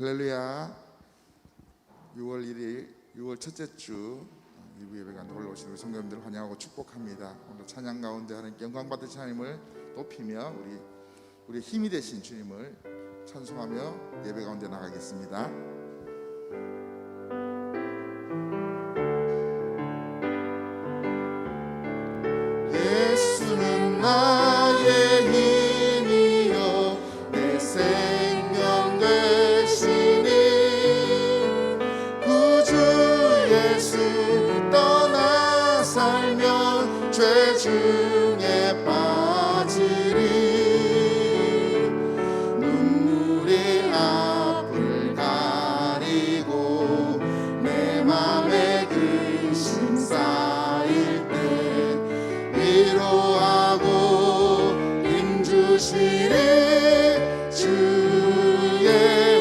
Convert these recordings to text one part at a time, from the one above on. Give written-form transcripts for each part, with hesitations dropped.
할렐루야. 6월 1일 6월 첫째 주 일부 예배가 놀러 오신 우리 성도님들 환영하고 축복합니다. 오늘 찬양 가운데 하나님께 영광 받으신 하나님을 높이며 우리 힘이 되신 주님을 찬송하며 예배 가운데 나가겠습니다. 예수는 나의 힘이요 내 생명 되시니 구주 예수 떠나 살면 죄 중에 빠지리 눈물이 앞을 가리고 내 맘에 근심 쌓일 때 위로하고 힘주시니 주의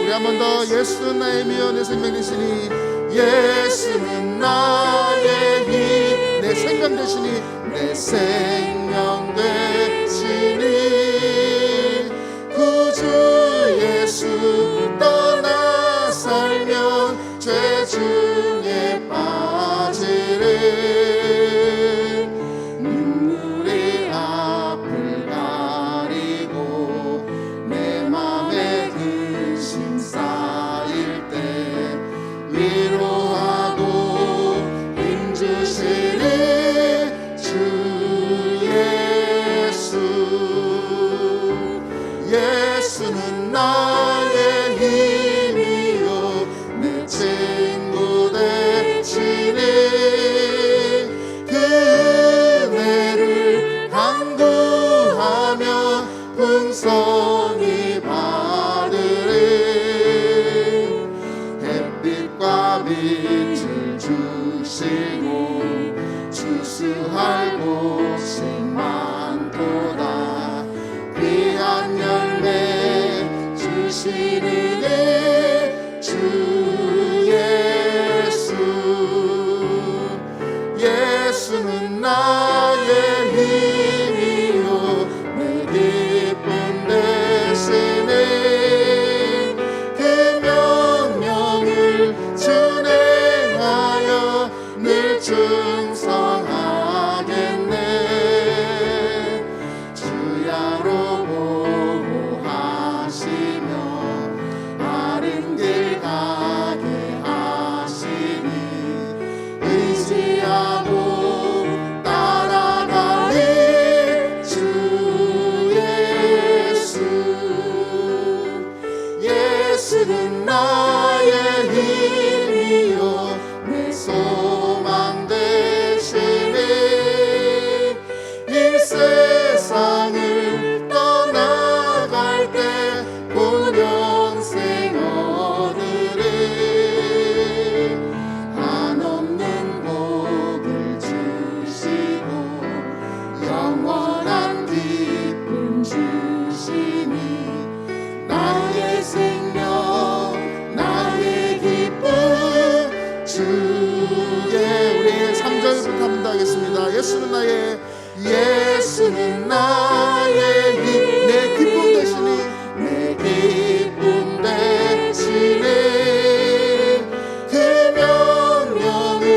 우리 한 번 더 예수는 나의 미여 내 생명 되시니 예수는 나의 힘 내 생명 되시니 내 생명 되시니 구주 예수 떠나 살면 죄 중에 빠지리 눈물이 앞을 가리고 내 맘에 근심 쌓일 때 위로하고 힘주시니 주 예수 예수는 나의 힘이요 내 친구 되시니 그 은혜를 간구하며 풍성히 받으리 햇빛과 빛을 주시고 추수할 곳이 많도다 귀한 열매 주시니 주 예수 예수는 나의 힘이요 내 기쁨 되시니 그 명령을 준행하여 늘 충성하겠네 주야로 보호하시며 바른 길 가게 하시니 의지하고 따라가리 주 예수 예수는 나의 힘이요 내 소망 되시니 이 세상을 떠나갈 때 본 영생 얻으리 한없는 복을 주시고 영원한 기쁨 주시니 나의 생명 나의 기쁨 주의 우리 3절부터 한번 더 하겠습니다. 예수는 나의 힘 내 기쁨 되시니 내 기쁨 되시니 그 명령을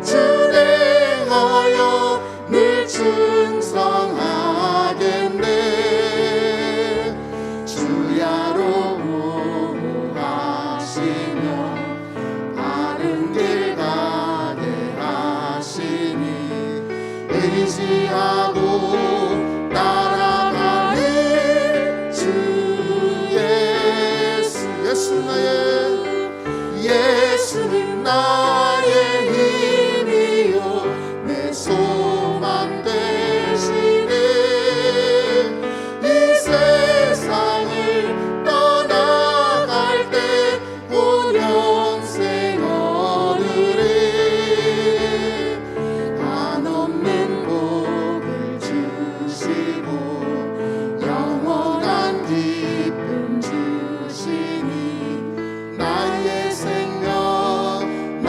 준행하여 늘 충성하겠네 주야로 보호하시며 바른 길 가게 하시니 의지하고 따라가니 주 예수 예수는 나의 힘이요 내 소망 되시니 이 세상을 떠나갈 때 본 영생 얻으리 한없는 복을 주시고 영원한 기쁨 주시니 나의 생명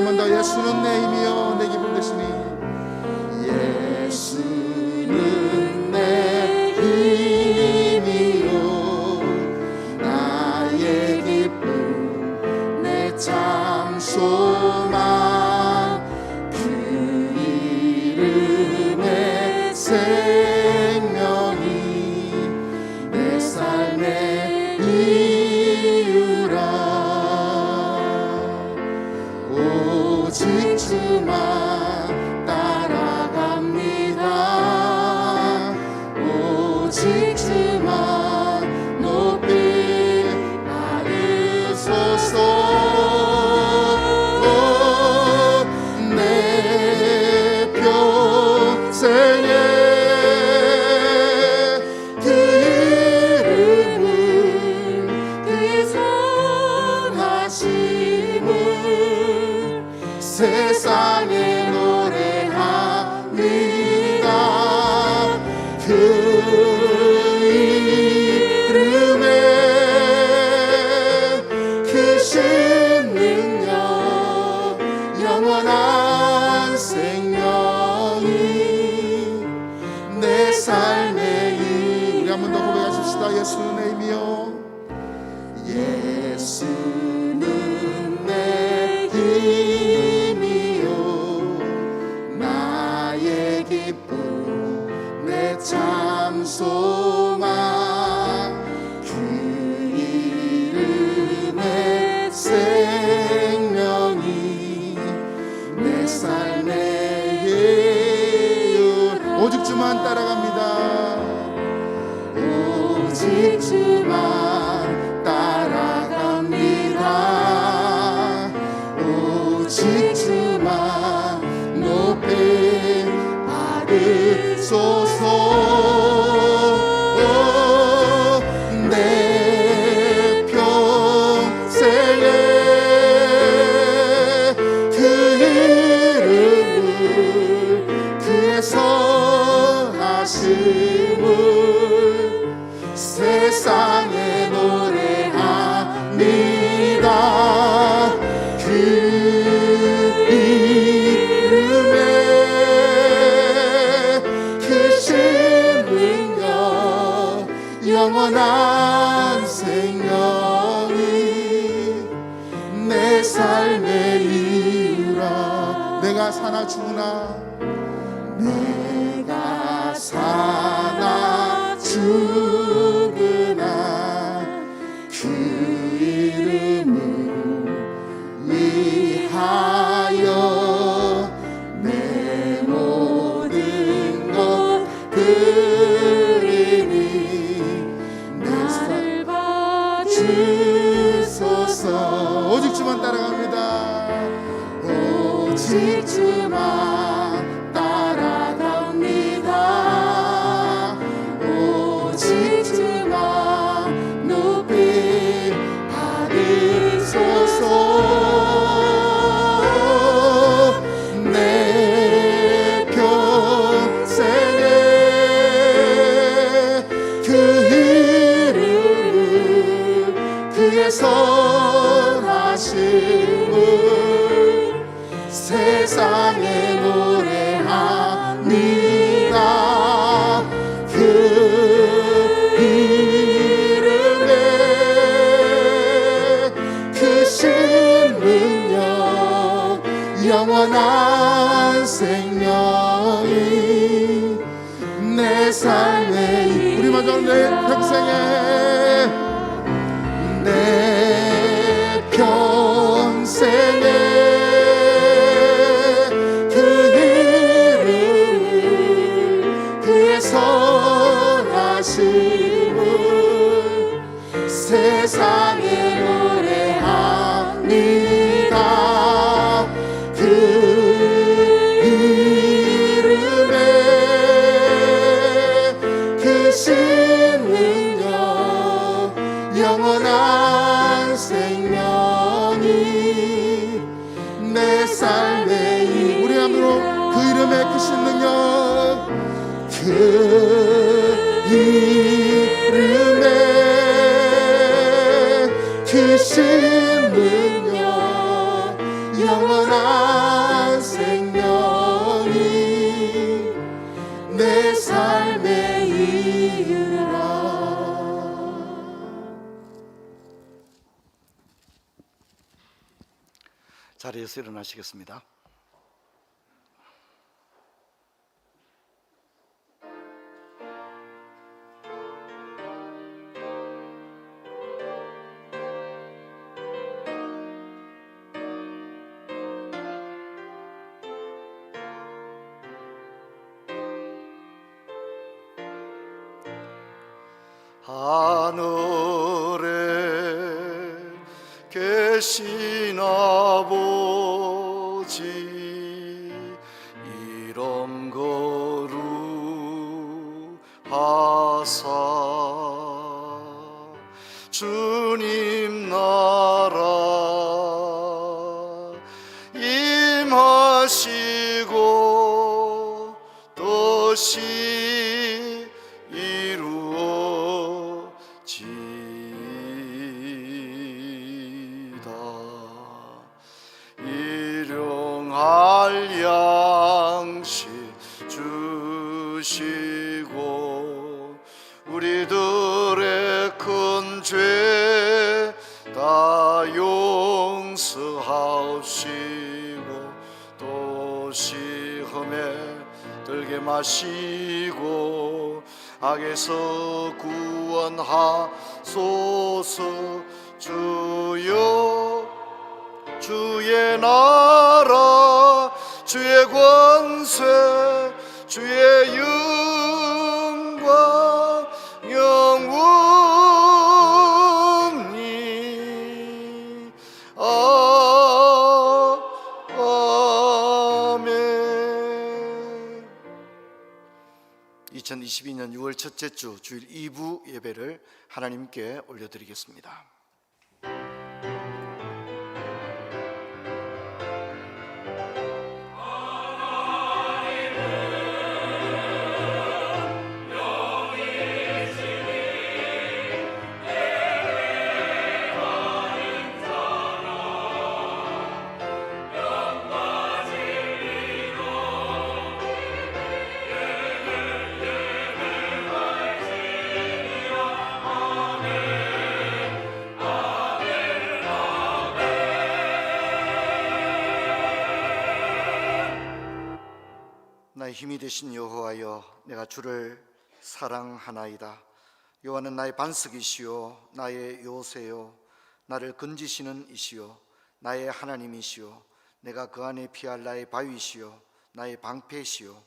한 번 더 예수는 내 힘이요 내 기쁨 되시니 예수는 내 힘이요 나의 기쁨 내 참 소망 그 이름의 생명이 내 삶의 이유라 오직 주만 따라갑니다 오직 주만 높이 받으소서 내 평생에 그 이름을 그의 선하심을 세상에 노래합니다 그 이름에 크신 능력 영원한 생명이 내 삶의 우리 한 번 더 고백하십시다 예수는 내 힘이요 예수는 내 힘이요 나의 기쁨 내 참 소망 그 이름의 생명이 내 삶의 이유 오직 주만 따라갑니다 오직 주만 따라갑니다 오직 주만 높이 받으소서 내 평생에 그 이름을 그의 선하심을 세상에 노래합니다 그 이름에 크신 능력 영원한 생명이 내 삶의 이유라 내가 사나 죽으나 내가 사나 죽으나 그 이름을 위하여 내 모든 것 드리니 나를 봐주소서 오직 주만 따라갑니다 오직 주만 따라갑니다 오직 주만 높이 받으소서 내 평생에 그 이름을 그의 선하심을 세상에 노래합니다 그 이름에 크신 능력 영원한 생명이 내 삶의 우리 마저 내 평생에 내 평생에 그 이름을 그의 선하심을 세상에 노래합니다 그 이름에 크신 능력 영원한 생명이 내 삶의 우리 함으로 그 이름의 크신 능력 그 이름에 크신 능력 영원한 생명이 내 삶의 이유라. 자리에서 일어나시겠습니다. 하늘에 계신 아버지, 이름 거룩하사 주님 나라 임하시고 뜻이 이루어지다. 일용할 양식 주시고 우리들의 큰 죄 다 용서하시고 또 시험에 들게 마시고 악에서 구원하소서. 주여 주의 나라 주의 권세 주의 영광 영원히 아멘. 2022년 6월 첫째 주 주일 2부 예배를 하나님께 올려드리겠습니다. 나의 힘이 되신 여호와여, 내가 주를 사랑하나이다. 여호와는 나의 반석이시요 나의 요새요 나를 건지시는 이시요 나의 하나님이시요 내가 그 안에 피할 나의 바위시요 나의 방패시요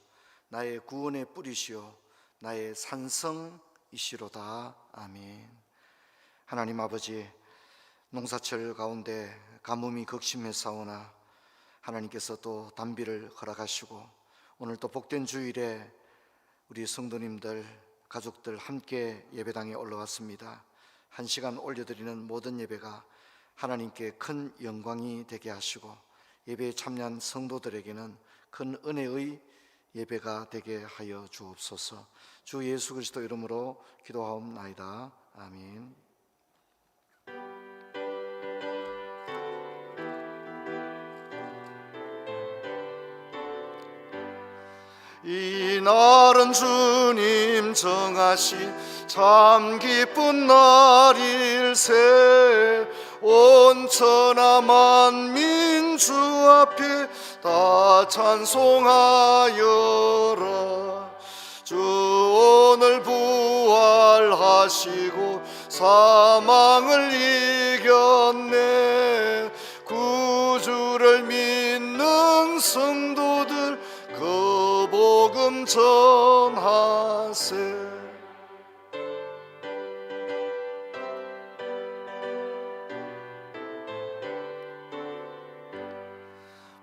나의 구원의 뿌리시요 나의 산성이시로다. 아멘. 하나님 아버지, 농사철 가운데 가뭄이 극심했사오나 하나님께서 또 단비를 허락하시고 오늘 또 복된 주일에 우리 성도님들, 가족들 함께 예배당에 올라왔습니다. 한 시간 올려드리는 모든 예배가 하나님께 큰 영광이 되게 하시고 예배에 참여한 성도들에게는 큰 은혜의 예배가 되게 하여 주옵소서. 주 예수 그리스도 이름으로 기도하옵나이다. 아멘. 이날은 주님 정하신 참 기쁜 날일세. 온 천하 만민 주 앞에 다 찬송하여라. 주 오늘 부활하시고 사망을 이겼네. 구주를 믿는 성도들 그 복음 전하세.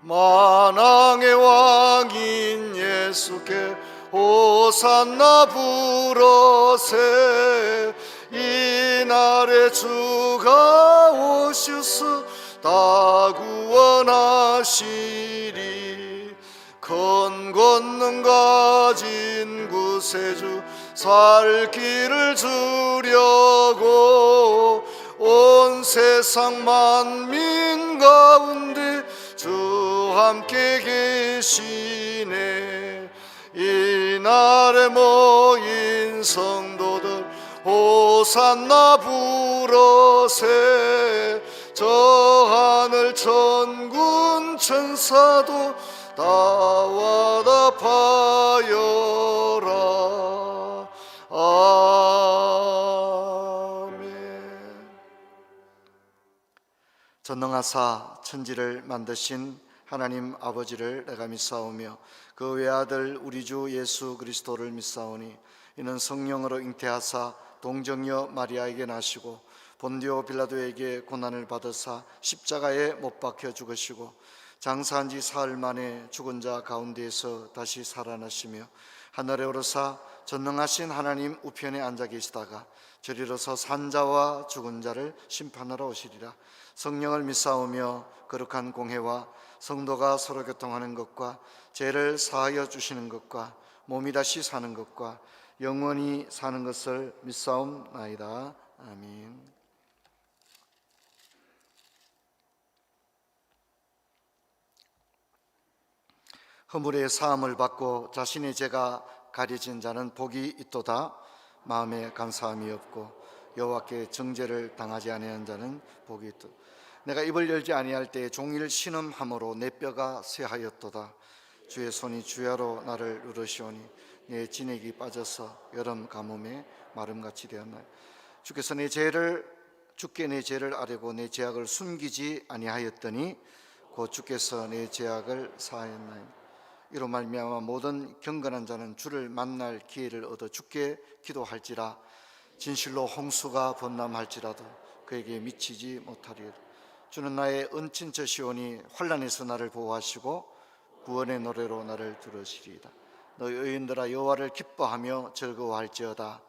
만왕의 왕인 예수께 호산나 부르세. 이날에 주가 오셔서 다 구원하시리. 큰 권능 가진 구세주 살 길을 주려고 온 세상 만민 가운데 주 함께 계시네. 이날에 모인 성도들 호산나 부르세. 저 하늘 천군 천사도 다와다 파여라. 아멘. 전능하사 천지를 만드신 하나님 아버지를 내가 믿사오며 그 외아들 우리 주 예수 그리스도를 믿사오니 이는 성령으로 잉태하사 동정녀 마리아에게 나시고 본디오 빌라도에게 고난을 받으사 십자가에 못 박혀 죽으시고 장사한 지 사흘 만에 죽은 자 가운데에서 다시 살아나시며 하늘에 오르사 전능하신 하나님 우편에 앉아 계시다가 저리로서 산자와 죽은 자를 심판하러 오시리라. 성령을 믿사오며 거룩한 공회와 성도가 서로 교통하는 것과 죄를 사하여 주시는 것과 몸이 다시 사는 것과 영원히 사는 것을 믿사옵나이다. 아멘. 허물의 사함을 받고 자신의 죄가 가려진 자는 복이 있도다. 마음에 감사함이 없고 여호와께 정죄를 당하지 아니하는 자는 복이 있도다. 내가 입을 열지 아니할 때에 종일 신음함으로 내 뼈가 쇠하였도다. 주의 손이 주야로 나를 누르시오니 내 진액이 빠져서 여름 가뭄에 마름같이 되었나이다. 주께 내 죄를 아뢰고 내 죄악을 숨기지 아니하였더니 곧 주께서 내 죄악을 사하였나이다. 이로 말미암아 모든 경건한 자는 주를 만날 기회를 얻어 주께 기도할지라. 진실로 홍수가 범람할지라도 그에게 미치지 못하리라. 주는 나의 은친처시오니 환난에서 나를 보호하시고 구원의 노래로 나를 들으시리이다. 너희 의인들아 여호와를 기뻐하며 즐거워할지어다.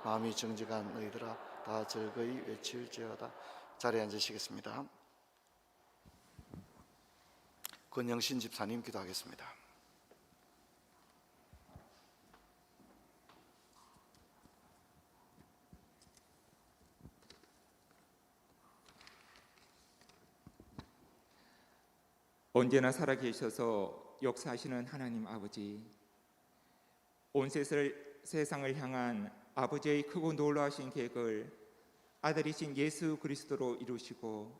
마음이 정직한 너희들아 다 즐거이 외칠지어다. 자리에 앉으시겠습니다. 권영신 집사님 기도하겠습니다. 언제나 살아계셔서 역사하시는 하나님 아버지, 온 세상을 향한 아버지의 크고 놀라우신 계획을 아들이신 예수 그리스도로 이루시고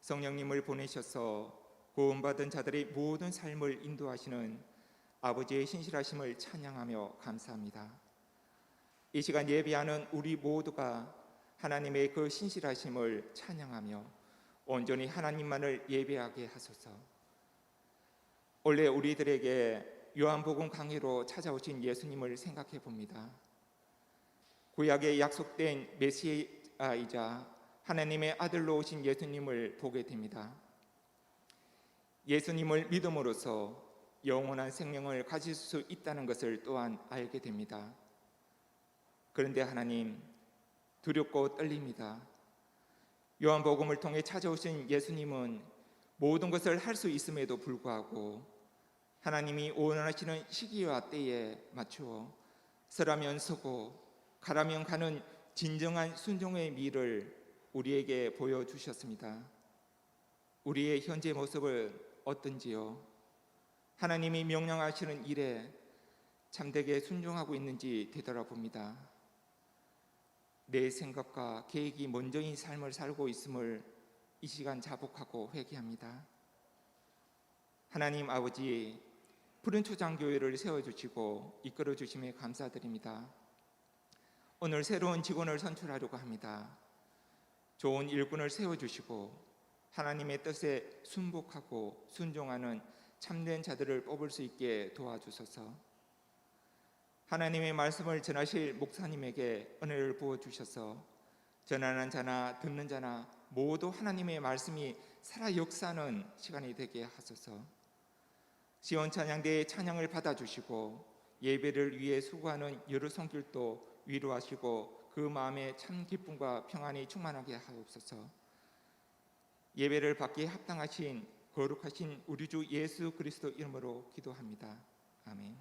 성령님을 보내셔서 구원받은 자들의 모든 삶을 인도하시는 아버지의 신실하심을 찬양하며 감사합니다. 이 시간 예배하는 우리 모두가 하나님의 그 신실하심을 찬양하며 온전히 하나님만을 예배하게 하소서. 원래 우리들에게 요한복음 강의로 찾아오신 예수님을 생각해 봅니다. 구약에 약속된 메시아이자 하나님의 아들로 오신 예수님을 보게 됩니다. 예수님을 믿음으로써 영원한 생명을 가질 수 있다는 것을 또한 알게 됩니다. 그런데 하나님, 두렵고 떨립니다. 요한복음을 통해 찾아오신 예수님은 모든 것을 할 수 있음에도 불구하고 하나님이 원하시는 시기와 때에 맞추어 서라면 서고 가라면 가는 진정한 순종의 미를 우리에게 보여주셨습니다. 우리의 현재 모습은 어떤지요? 하나님이 명령하시는 일에 참되게 순종하고 있는지 되돌아봅니다. 내 생각과 계획이 먼저인 삶을 살고 있음을 이 시간 자복하고 회개합니다. 하나님 아버지, 푸른 초장교회를 세워주시고 이끌어주심에 감사드립니다. 오늘 새로운 직원을 선출하려고 합니다. 좋은 일꾼을 세워주시고 하나님의 뜻에 순복하고 순종하는 참된 자들을 뽑을 수 있게 도와주소서. 하나님의 말씀을 전하실 목사님에게 은혜를 부어주셔서 전하는 자나 듣는 자나 모두 하나님의 말씀이 살아 역사하는 시간이 되게 하소서. 시온 찬양대의 찬양을 받아주시고 예배를 위해 수고하는 여러 손길도 위로하시고 그 마음에 참 기쁨과 평안이 충만하게 하옵소서. 예배를 받기에 합당하신 거룩하신 우리 주 예수 그리스도 이름으로 기도합니다. 아멘.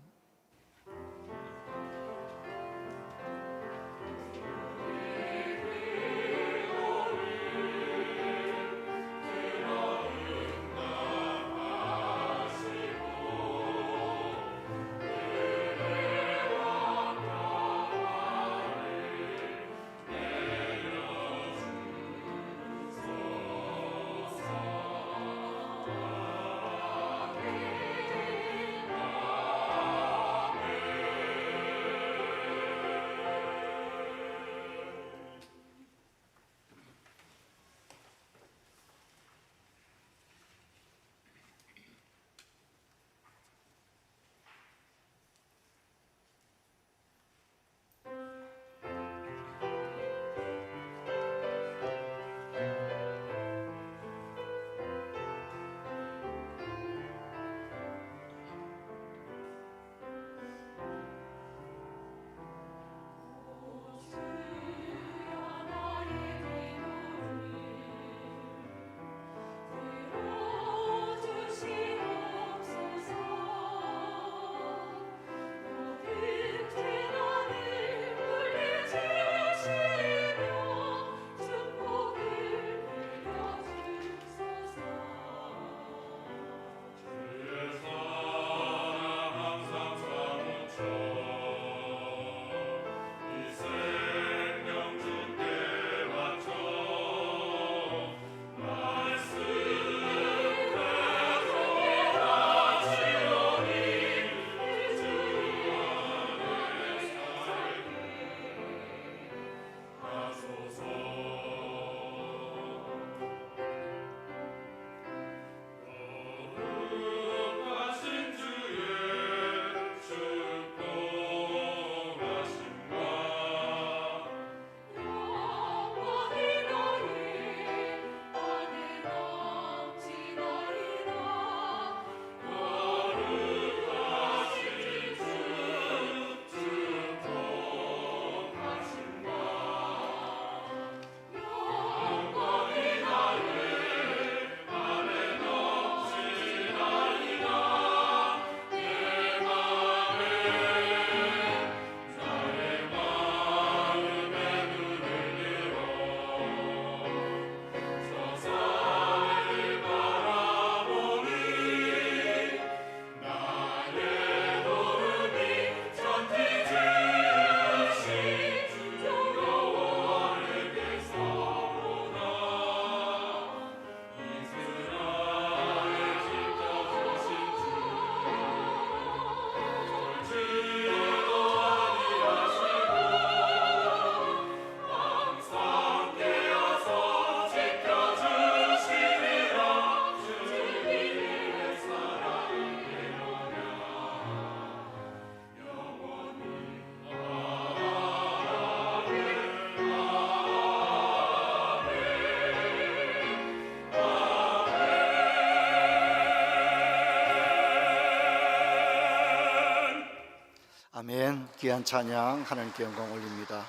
아멘. 귀한 찬양 하나님께 영광 올립니다.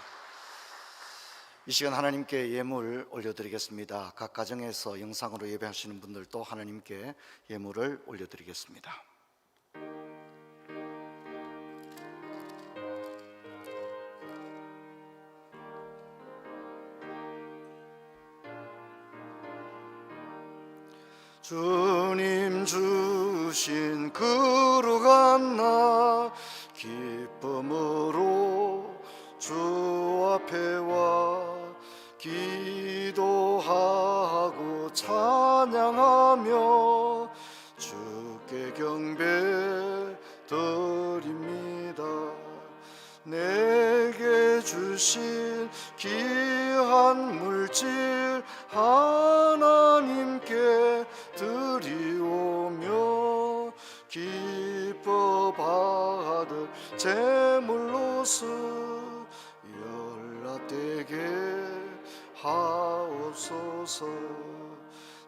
이 시간 하나님께 예물 올려드리겠습니다. 각 가정에서 영상으로 예배하시는 분들도 하나님께 예물을 올려드리겠습니다. 주님 주신 거룩한 날 기쁨으로 주 앞에 와 기도하고 찬양하며 주께 경배 드립니다. 내게 주신 귀한 물질 하나님께 드리오며 기뻐 받을 제물로서 연락되게 하옵소서.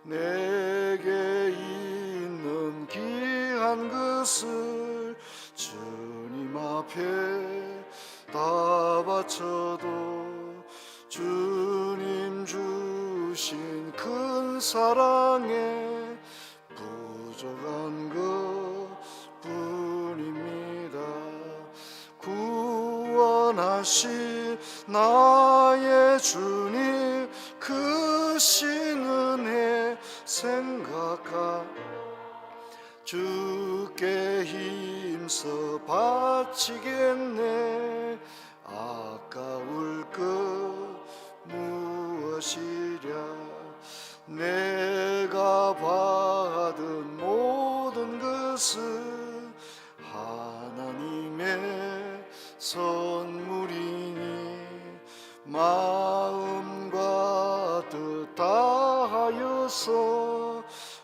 내게 있는 귀한 것을 주님 앞에 다 바쳐도 주님 주신 큰 사랑에 부족한 것뿐입니다. 구원하신 나의 주님 크신 은혜 생각하 주께 힘써 바치겠네. 아까울 것 무엇이랴. 내가 받은 모든 것은 하나님의 선물이니 마음과 뜻 다하여서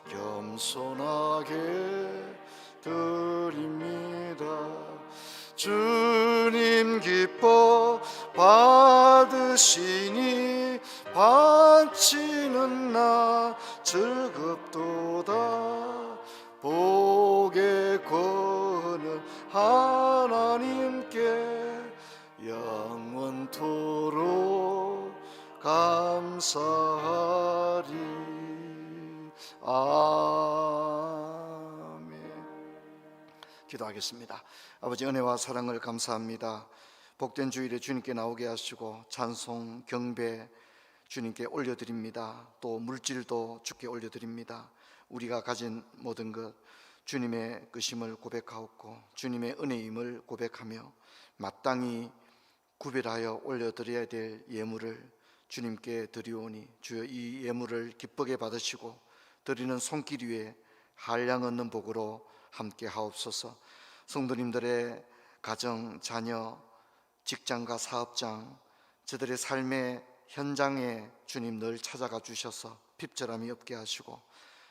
겸손하게 드립니다. 주님 기뻐 받으시니 바치는 나 즐겁도다. 복의 권은 하나님께 영원토록 감사하리. 아멘. 기도하겠습니다. 아버지, 은혜와 사랑을 감사합니다. 복된 주일에 주님께 나오게 하시고 찬송, 경배 주님께 올려드립니다. 또 물질도 주께 올려드립니다. 우리가 가진 모든 것 주님의 것임을 고백하옵고 주님의 은혜임을 고백하며 마땅히 구별하여 올려드려야 될 예물을 주님께 드리오니 주여 이 예물을 기쁘게 받으시고 드리는 손길 위에 한량 얻는 복으로 함께 하옵소서. 성도님들의 가정, 자녀, 직장과 사업장, 저들의 삶의 현장에 주님 늘 찾아가 주셔서 핍절함이 없게 하시고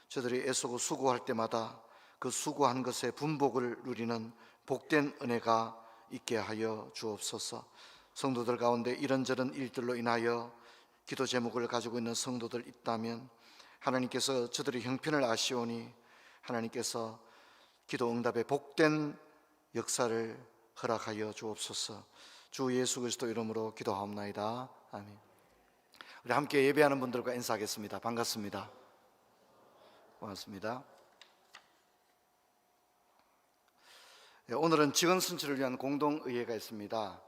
저들이 애쓰고 수고할 때마다 그 수고한 것의 분복을 누리는 복된 은혜가 있게 하여 주옵소서. 성도들 가운데 이런저런 일들로 인하여 기도 제목을 가지고 있는 성도들 있다면 하나님께서 저들의 형편을 아시오니 하나님께서 기도 응답의 복된 역사를 허락하여 주옵소서. 주 예수 그리스도 이름으로 기도하옵나이다. 아멘. 우리 함께 예배하는 분들과 인사하겠습니다. 반갑습니다. 고맙습니다. 오늘은 직원 선출을 위한 공동의회가 있습니다.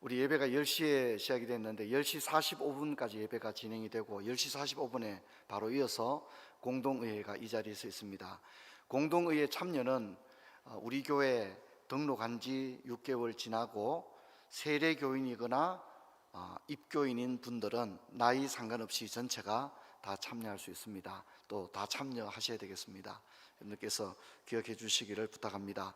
우리 예배가 10시에 시작이 됐는데 10시 45분까지 예배가 진행이 되고 10시 45분에 바로 이어서 공동의회가 이 자리에서 있습니다. 공동의회 참여는 우리 교회 등록한 지 6개월 지나고 세례교인이거나 입교인인 분들은 나이 상관없이 전체가 다 참여할 수 있습니다. 또 다 참여하셔야 되겠습니다. 여러분께서 기억해 주시기를 부탁합니다.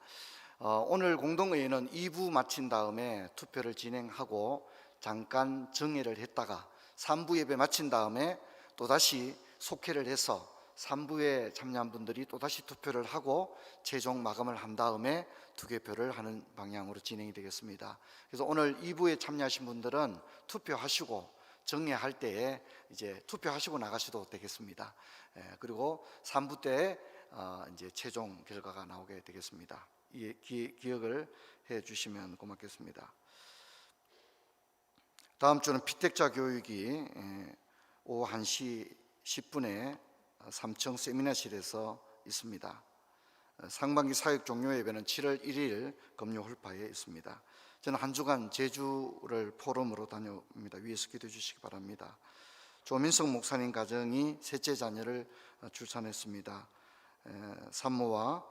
오늘 공동의회는 2부 마친 다음에 투표를 진행하고 잠깐 정회를 했다가 3부 예배 마친 다음에 또다시 속회를 해서 3부에 참여한 분들이 또다시 투표를 하고 최종 마감을 한 다음에 투개표를 하는 방향으로 진행이 되겠습니다. 그래서 오늘 2부에 참여하신 분들은 투표하시고 정리할 때에 이제 투표하시고 나가셔도 되겠습니다. 그리고 3부 때 이제 최종 결과가 나오게 되겠습니다. 기억을 해 주시면 고맙겠습니다. 다음 주는 피택자 교육이 오후 1시 10분에 3층 세미나실에서 있습니다. 상반기 사역 종료 예배는 7월 1일 금요 홀파에 있습니다. 저는 한 주간 제주를 포럼으로 다녀옵니다. 위에서 기도해 주시기 바랍니다. 조민석 목사님 가정이 셋째 자녀를 출산했습니다. 산모와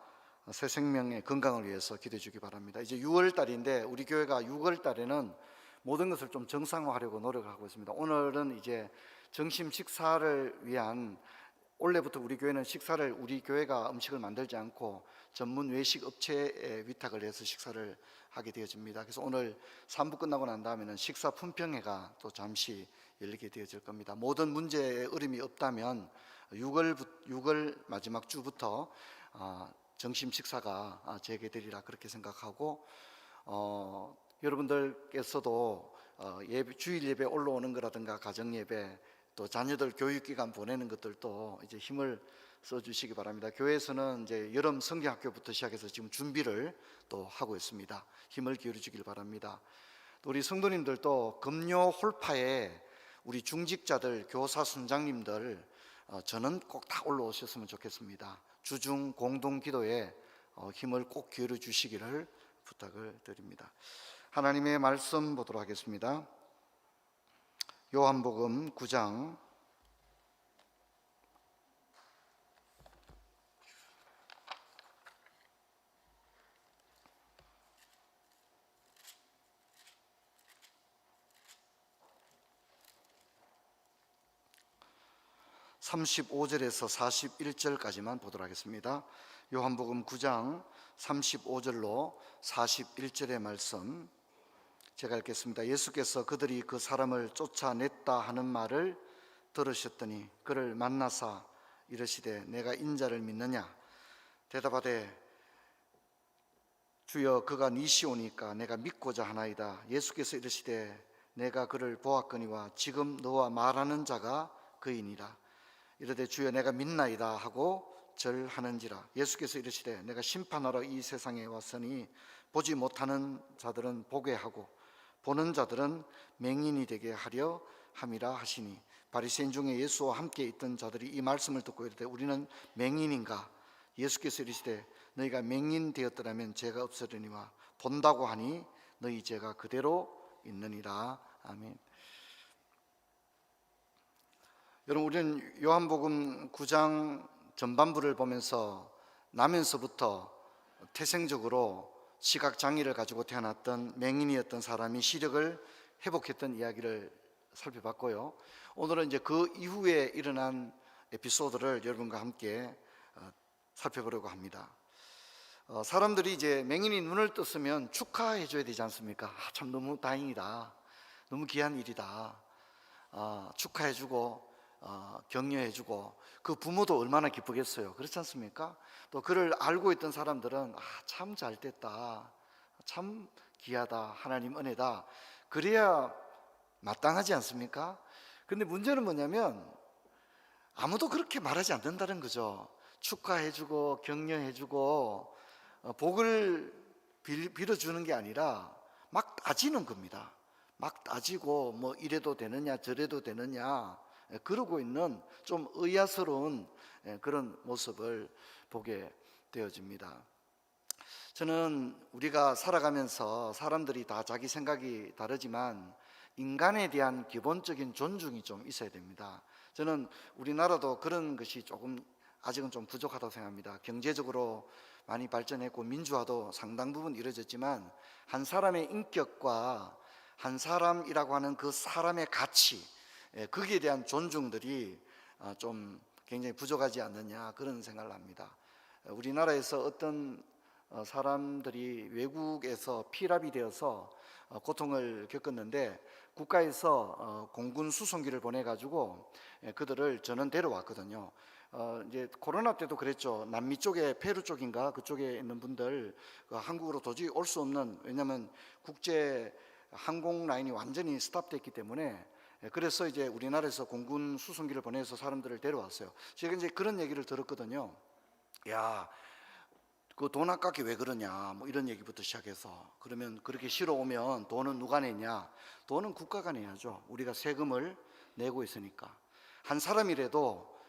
새 생명의 건강을 위해서 기도해 주기 바랍니다. 이제 6월 달인데 우리 교회가 6월 달에는 모든 것을 좀 정상화하려고 노력하고 있습니다. 오늘은 이제 점심 식사를 위한, 원래부터 우리 교회는 식사를 우리 교회가 음식을 만들지 않고 전문 외식 업체에 위탁을 해서 식사를 하게 되어집니다. 그래서 오늘 3부 끝나고 난 다음에는 식사 품평회가 또 잠시 열리게 되어질 겁니다. 모든 문제에 어려움이 없다면 6월 마지막 주부터 점심 식사가 재개되리라 그렇게 생각하고, 여러분들께서도 주일 예배 올라오는 거라든가 가정 예배, 또 자녀들 교육기간 보내는 것들도 이제 힘을 써주시기 바랍니다. 교회에서는 이제 여름 성경학교부터 시작해서 지금 준비를 또 하고 있습니다. 힘을 기울여 주길 바랍니다. 또 우리 성도님들도 금요 홀파에 우리 중직자들, 교사 선장님들 저는 꼭 다 올라오셨으면 좋겠습니다. 주중 공동 기도에 힘을 꼭 기울여 주시기를 부탁을 드립니다. 하나님의 말씀 보도록 하겠습니다. 요한복음 9장 35절에서 41절까지만 보도록 하겠습니다. 요한복음 9장 35절로 41절의 말씀 제가 읽겠습니다. 예수께서 그들이 그 사람을 쫓아냈다 하는 말을 들으셨더니 그를 만나사 이르시되 내가 인자를 믿느냐? 대답하되 주여 그가 니시오니까 내가 믿고자 하나이다. 예수께서 이르시되 내가 그를 보았거니와 지금 너와 말하는 자가 그이니라. 이르되 주여 내가 믿나이다 하고 절하는지라. 예수께서 이르시되 내가 심판하러 이 세상에 왔으니 보지 못하는 자들은 보게 하고 보는 자들은 맹인이 되게 하려 함이라 하시니, 바리새인 중에 예수와 함께 있던 자들이 이 말씀을 듣고 이르되 우리는 맹인인가? 예수께서 이르시되 너희가 맹인 되었더라면 죄가 없으려니와 본다고 하니 너희 죄가 그대로 있느니라. 아멘. 여러분, 우리는 요한복음 9장 전반부를 보면서 나면서부터 태생적으로 시각장애를 가지고 태어났던 맹인이었던 사람이 시력을 회복했던 이야기를 살펴봤고요. 오늘은 이제 그 이후에 일어난 에피소드를 여러분과 함께 살펴보려고 합니다. 사람들이 이제 맹인이 눈을 떴으면 축하해 줘야 되지 않습니까? 참 너무 다행이다, 너무 귀한 일이다, 축하해 주고 격려해 주고, 그 부모도 얼마나 기쁘겠어요. 그렇지 않습니까? 또 그를 알고 있던 사람들은 참 잘 됐다, 참 귀하다, 하나님 은혜다, 그래야 마땅하지 않습니까? 근데 문제는 뭐냐면 아무도 그렇게 말하지 않는다는 거죠. 축하해 주고 격려해 주고 복을 빌어주는 게 아니라 막 따지는 겁니다. 막 따지고 뭐 이래도 되느냐 저래도 되느냐 그러고 있는 좀 의아스러운 그런 모습을 보게 되어집니다. 저는 우리가 살아가면서 사람들이 다 자기 생각이 다르지만 인간에 대한 기본적인 존중이 좀 있어야 됩니다. 저는 우리나라도 그런 것이 조금 아직은 좀 부족하다고 생각합니다. 경제적으로 많이 발전했고 민주화도 상당 부분 이루어졌지만 한 사람의 인격과 한 사람이라고 하는 그 사람의 가치, 거기에 대한 존중들이 좀 굉장히 부족하지 않느냐 그런 생각을 합니다. 우리나라에서 어떤 사람들이 외국에서 피랍이 되어서 고통을 겪었는데 국가에서 공군 수송기를 보내가지고 그들을 저는 데려왔거든요. 이제 코로나 때도 그랬죠. 남미 쪽에 페루 쪽인가 그쪽에 있는 분들 한국으로 도저히 올 수 없는, 왜냐하면 국제 항공 라인이 완전히 스탑됐기 때문에, 그래서 이제 우리나라에서 공군 수송기를 보내서 사람들을 데려왔어요. 제가 이제 그런 얘기를 들었거든요. 야, 그 돈 아깝게 왜 그러냐, 뭐 이런 얘기부터 시작해서, 그러면 그렇게 싫어 오면 돈은 누가 내냐? 돈은 국가가 내야죠. 우리가 세금을 내고 있으니까. 한 사람이라도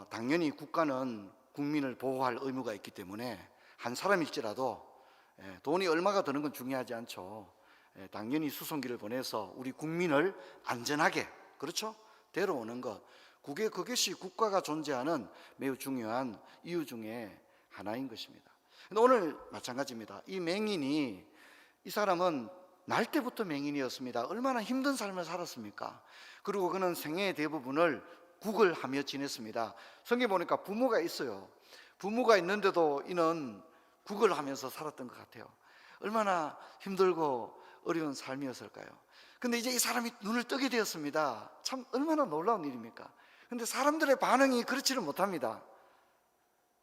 당연히 국가는 국민을 보호할 의무가 있기 때문에 한 사람일지라도 돈이 얼마가 드는 건 중요하지 않죠. 당연히 수송기를 보내서 우리 국민을 안전하게, 그렇죠? 데려오는 것, 그것이 국가가 존재하는 매우 중요한 이유 중에 하나인 것입니다. 근데 오늘 마찬가지입니다. 이 맹인이, 이 사람은 날 때부터 맹인이었습니다. 얼마나 힘든 삶을 살았습니까? 그리고 그는 생애의 대부분을 국을 하며 지냈습니다. 성경에 보니까 부모가 있어요. 부모가 있는데도 이는 국을 하면서 살았던 것 같아요. 얼마나 힘들고 어려운 삶이었을까요? 근데 이제 이 사람이 눈을 뜨게 되었습니다. 참 얼마나 놀라운 일입니까? 근데 사람들의 반응이 그렇지를 못합니다.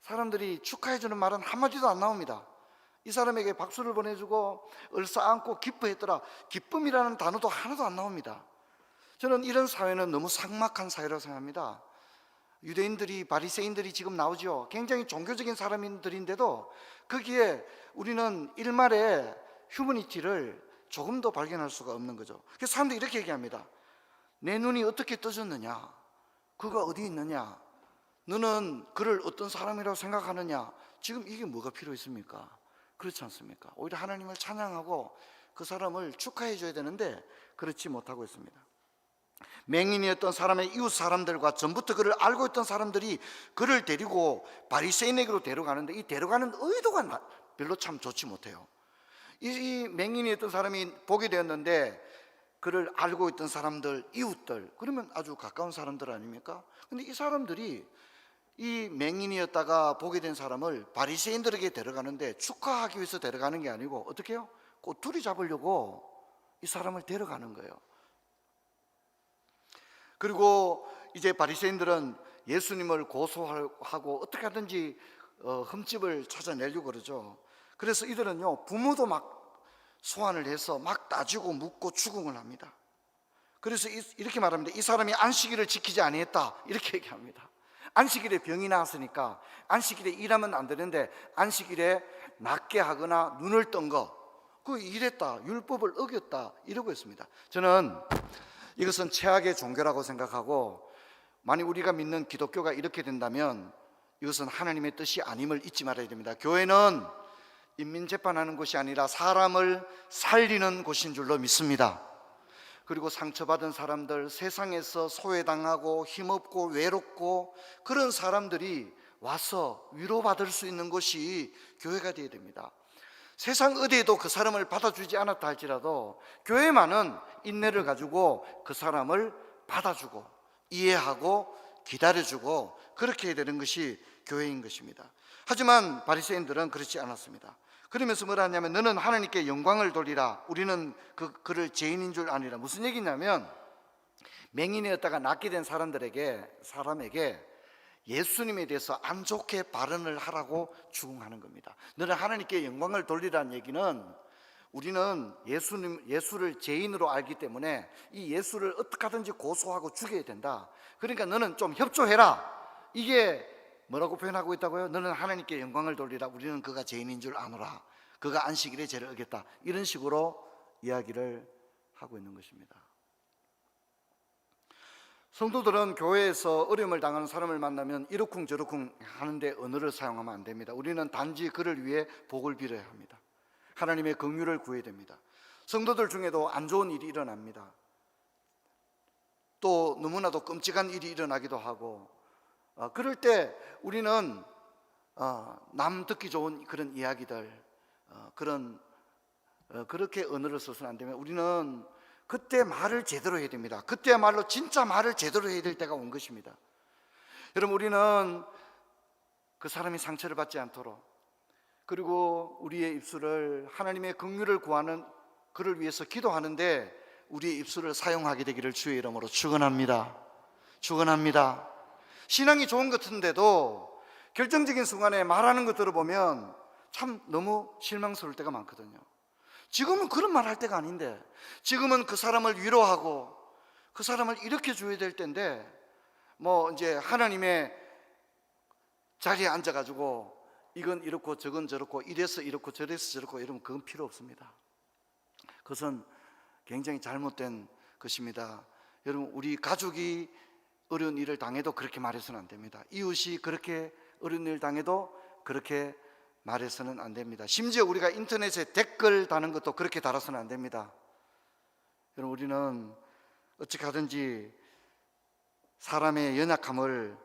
사람들이 축하해주는 말은 한마디도 안 나옵니다. 이 사람에게 박수를 보내주고 얼싸안고 기뻐했더라, 기쁨이라는 단어도 하나도 안 나옵니다. 저는 이런 사회는 너무 삭막한 사회라고 생각합니다. 유대인들이, 바리새인들이 지금 나오죠. 굉장히 종교적인 사람들인데도 거기에 우리는 일말의 휴머니티를 조금도 발견할 수가 없는 거죠. 그래서 사람들이 이렇게 얘기합니다. 내 눈이 어떻게 떠졌느냐? 그가 어디 있느냐? 너는 그를 어떤 사람이라고 생각하느냐? 지금 이게 뭐가 필요 있습니까? 그렇지 않습니까? 오히려 하나님을 찬양하고 그 사람을 축하해 줘야 되는데 그렇지 못하고 있습니다. 맹인이었던 사람의 이웃 사람들과 전부터 그를 알고 있던 사람들이 그를 데리고 바리새인에게로 데려가는데 이 데려가는 의도가 별로 참 좋지 못해요. 이 맹인이었던 사람이 보게 되었는데 그를 알고 있던 사람들, 이웃들, 그러면 아주 가까운 사람들 아닙니까? 근데 이 사람들이 이 맹인이었다가 보게 된 사람을 바리새인들에게 데려가는데 축하하기 위해서 데려가는 게 아니고 어떻게 해요? 꼬투리 잡으려고 이 사람을 데려가는 거예요. 그리고 이제 바리새인들은 예수님을 고소하고 어떻게 하든지 흠집을 찾아내려고 그러죠. 그래서 이들은요, 부모도 막 소환을 해서 막 따지고 묻고 추궁을 합니다. 그래서 이렇게 말합니다. 이 사람이 안식일을 지키지 아니했다, 이렇게 얘기합니다. 안식일에 병이 나왔으니까 안식일에 일하면 안 되는데 안식일에 낫게 하거나 눈을 뜬 거, 그 이랬다, 율법을 어겼다, 이러고 있습니다. 저는 이것은 최악의 종교라고 생각하고, 만약 우리가 믿는 기독교가 이렇게 된다면 이것은 하나님의 뜻이 아님을 잊지 말아야 됩니다. 교회는 인민재판하는 곳이 아니라 사람을 살리는 곳인 줄로 믿습니다. 그리고 상처받은 사람들, 세상에서 소외당하고 힘없고 외롭고 그런 사람들이 와서 위로받을 수 있는 곳이 교회가 되어야 됩니다. 세상 어디에도 그 사람을 받아주지 않았다 할지라도 교회만은 인내를 가지고 그 사람을 받아주고 이해하고 기다려주고 그렇게 해야 되는 것이 교회인 것입니다. 하지만 바리새인들은 그렇지 않았습니다. 그러면서 뭐라 하냐면 너는 하나님께 영광을 돌리라, 우리는 그를 죄인인 줄 아니라. 무슨 얘기냐면 맹인이었다가 낫게 된 사람에게 예수님에 대해서 안 좋게 발언을 하라고 추궁하는 겁니다. 너는 하나님께 영광을 돌리라는 얘기는 우리는 예수를 죄인으로 알기 때문에 이 예수를 어떻게 하든지 고소하고 죽여야 된다. 그러니까 너는 좀 협조해라. 이게 뭐라고 표현하고 있다고요? 너는 하나님께 영광을 돌리라, 우리는 그가 죄인인 줄 아노라, 그가 안식일에 죄를 어겼다, 이런 식으로 이야기를 하고 있는 것입니다. 성도들은 교회에서 어려움을 당하는 사람을 만나면 이러쿵 저러쿵 하는데 언어를 사용하면 안 됩니다. 우리는 단지 그를 위해 복을 빌어야 합니다. 하나님의 긍휼을 구해야 됩니다. 성도들 중에도 안 좋은 일이 일어납니다. 또 너무나도 끔찍한 일이 일어나기도 하고, 그럴 때 우리는 남 듣기 좋은 그런 이야기들, 그렇게 언어를 써서는 안 되면 우리는 그때 말을 제대로 해야 됩니다. 그때야말로 진짜 말을 제대로 해야 될 때가 온 것입니다. 여러분, 우리는 그 사람이 상처를 받지 않도록, 그리고 우리의 입술을 하나님의 긍휼을 구하는 그를 위해서 기도하는데 우리의 입술을 사용하게 되기를 주의 이름으로 축원합니다. 축원합니다. 신앙이 좋은 것 같은데도 결정적인 순간에 말하는 것 들어보면 참 너무 실망스러울 때가 많거든요. 지금은 그런 말 할 때가 아닌데, 지금은 그 사람을 위로하고 그 사람을 일으켜 줘야 될 때인데, 뭐 이제 하나님의 자리에 앉아가지고 이건 이렇고 저건 저렇고 이래서 이렇고 저래서 저렇고 이러면 그건 필요 없습니다. 그것은 굉장히 잘못된 것입니다. 여러분, 우리 가족이 어려운 일을 당해도 그렇게 말해서는 안 됩니다. 이웃이 그렇게 어려운 일을 당해도 그렇게 말해서는 안 됩니다. 심지어 우리가 인터넷에 댓글 다는 것도 그렇게 달아서는 안 됩니다. 여러분, 우리는 어떻게 하든지 사람의 연약함을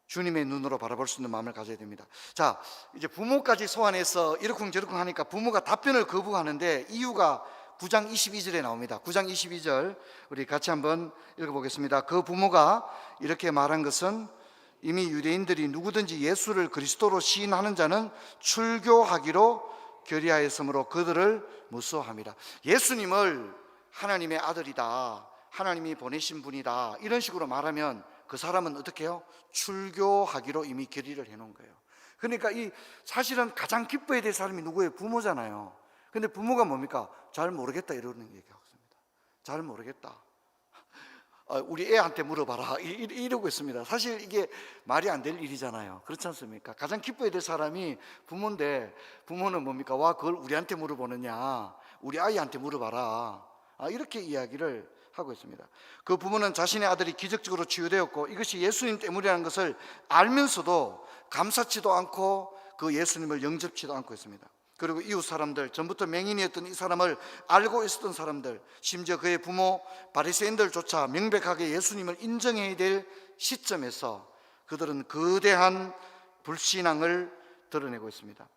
주님의 눈으로 바라볼 수 있는 마음을 가져야 됩니다. 자, 이제 부모까지 소환해서 이러쿵저러쿵 하니까 부모가 답변을 거부하는데 이유가 9장 22절에 나옵니다. 9장 22절 우리 같이 한번 읽어보겠습니다. 그 부모가 이렇게 말한 것은 이미 유대인들이 누구든지 예수를 그리스도로 시인하는 자는 출교하기로 결의하였으므로 그들을 무서워합니다. 예수님을 하나님의 아들이다, 하나님이 보내신 분이다, 이런 식으로 말하면 그 사람은 어떻게 해요? 출교하기로 이미 결의를 해놓은 거예요. 그러니까 이 사실은 가장 기뻐해야 될 사람이 누구예요? 부모잖아요. 근데 부모가 뭡니까? 잘 모르겠다 이러는 얘기하고 있습니다. 잘 모르겠다. 우리 애한테 물어봐라 이러고 있습니다. 사실 이게 말이 안 될 일이잖아요. 그렇지 않습니까? 가장 기뻐해야 될 사람이 부모인데 부모는 뭡니까? 와, 그걸 우리한테 물어보느냐, 우리 아이한테 물어봐라, 이렇게 이야기를 하고 있습니다. 그 부모는 자신의 아들이 기적적으로 치유되었고 이것이 예수님 때문이라는 것을 알면서도 감사치도 않고 그 예수님을 영접치도 않고 있습니다. 그리고 이웃 사람들, 전부터 맹인이었던 이 사람을 알고 있었던 사람들, 심지어 그의 부모 바리새인들조차 명백하게 예수님을 인정해야 될 시점에서 그들은 거대한 불신앙을 드러내고 있습니다.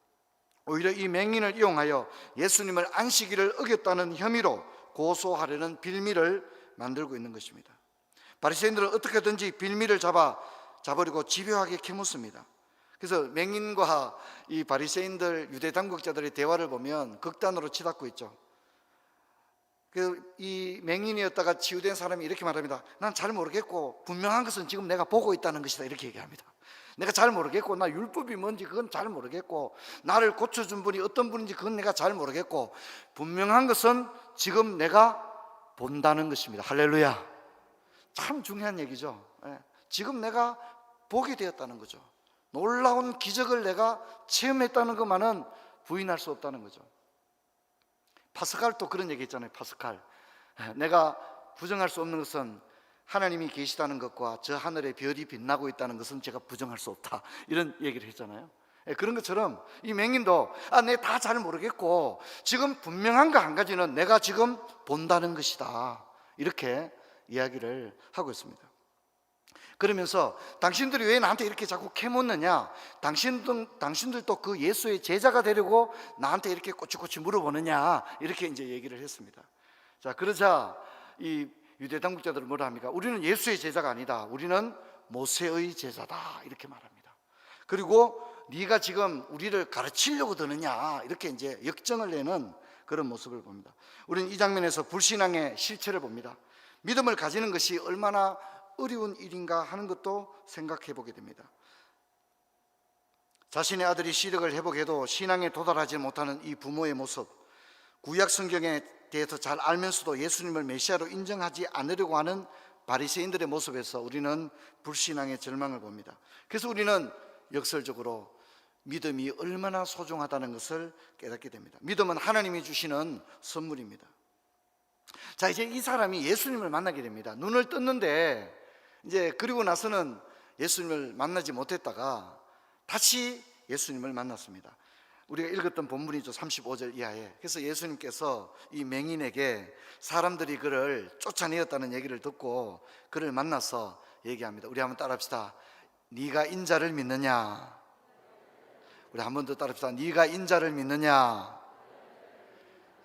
오히려 이 맹인을 이용하여 예수님을 안식일을 어겼다는 혐의로 고소하려는 빌미를 만들고 있는 것입니다. 바리새인들은 어떻게든지 빌미를 잡으려고 집요하게 캐묻습니다. 그래서 맹인과 이 바리새인들, 유대 당국자들의 대화를 보면 극단으로 치닫고 있죠. 이 맹인이었다가 치유된 사람이 이렇게 말합니다. 난 잘 모르겠고 분명한 것은 지금 내가 보고 있다는 것이다, 이렇게 얘기합니다. 내가 잘 모르겠고, 나 율법이 뭔지 그건 잘 모르겠고, 나를 고쳐준 분이 어떤 분인지 그건 내가 잘 모르겠고, 분명한 것은 지금 내가 본다는 것입니다. 할렐루야. 참 중요한 얘기죠. 지금 내가 보게 되었다는 거죠. 놀라운 기적을 내가 체험했다는 것만은 부인할 수 없다는 거죠. 파스칼도 그런 얘기 했잖아요. 파스칼, 내가 부정할 수 없는 것은 하나님이 계시다는 것과 저 하늘의 별이 빛나고 있다는 것은 제가 부정할 수 없다, 이런 얘기를 했잖아요. 그런 것처럼 이 맹인도 내가 다 잘 모르겠고 지금 분명한 거 한 가지는 내가 지금 본다는 것이다, 이렇게 이야기를 하고 있습니다. 그러면서 당신들이 왜 나한테 이렇게 자꾸 캐묻느냐, 당신들도 그 예수의 제자가 되려고 나한테 이렇게 꼬치꼬치 물어보느냐, 이렇게 이제 얘기를 했습니다. 자, 그러자 이 유대 당국자들은 뭐라 합니까? 우리는 예수의 제자가 아니다, 우리는 모세의 제자다, 이렇게 말합니다. 그리고 네가 지금 우리를 가르치려고 드느냐, 이렇게 이제 역정을 내는 그런 모습을 봅니다. 우리는 이 장면에서 불신앙의 실체를 봅니다. 믿음을 가지는 것이 얼마나 어려운 일인가 하는 것도 생각해 보게 됩니다. 자신의 아들이 시력을 회복해도 신앙에 도달하지 못하는 이 부모의 모습, 구약 성경에 대해서 잘 알면서도 예수님을 메시아로 인정하지 않으려고 하는 바리새인들의 모습에서 우리는 불신앙의 절망을 봅니다. 그래서 우리는 역설적으로 믿음이 얼마나 소중하다는 것을 깨닫게 됩니다. 믿음은 하나님이 주시는 선물입니다. 자, 이제 이 사람이 예수님을 만나게 됩니다. 눈을 떴는데 이제 그리고 나서는 예수님을 만나지 못했다가 다시 예수님을 만났습니다. 우리가 읽었던 본문이죠. 35절 이하에. 그래서 예수님께서 이 맹인에게 사람들이 그를 쫓아내었다는 얘기를 듣고 그를 만나서 얘기합니다. 우리 한번 따라합시다. 네가 인자를 믿느냐? 우리 한 번 더 따라합시다. 네가 인자를 믿느냐?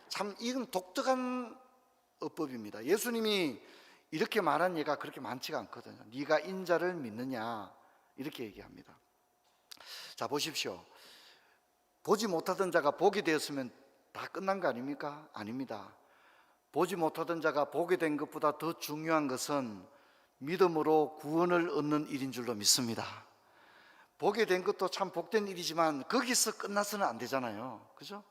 참 이건 독특한 어법입니다. 예수님이 이렇게 말한 예가 그렇게 많지가 않거든요. 네가 인자를 믿느냐, 이렇게 얘기합니다. 자, 보십시오. 보지 못하던 자가 보게 되었으면 다 끝난 거 아닙니까? 아닙니다. 보지 못하던 자가 보게 된 것보다 더 중요한 것은 믿음으로 구원을 얻는 일인 줄로 믿습니다. 보게 된 것도 참 복된 일이지만 거기서 끝나서는 안 되잖아요. 그죠?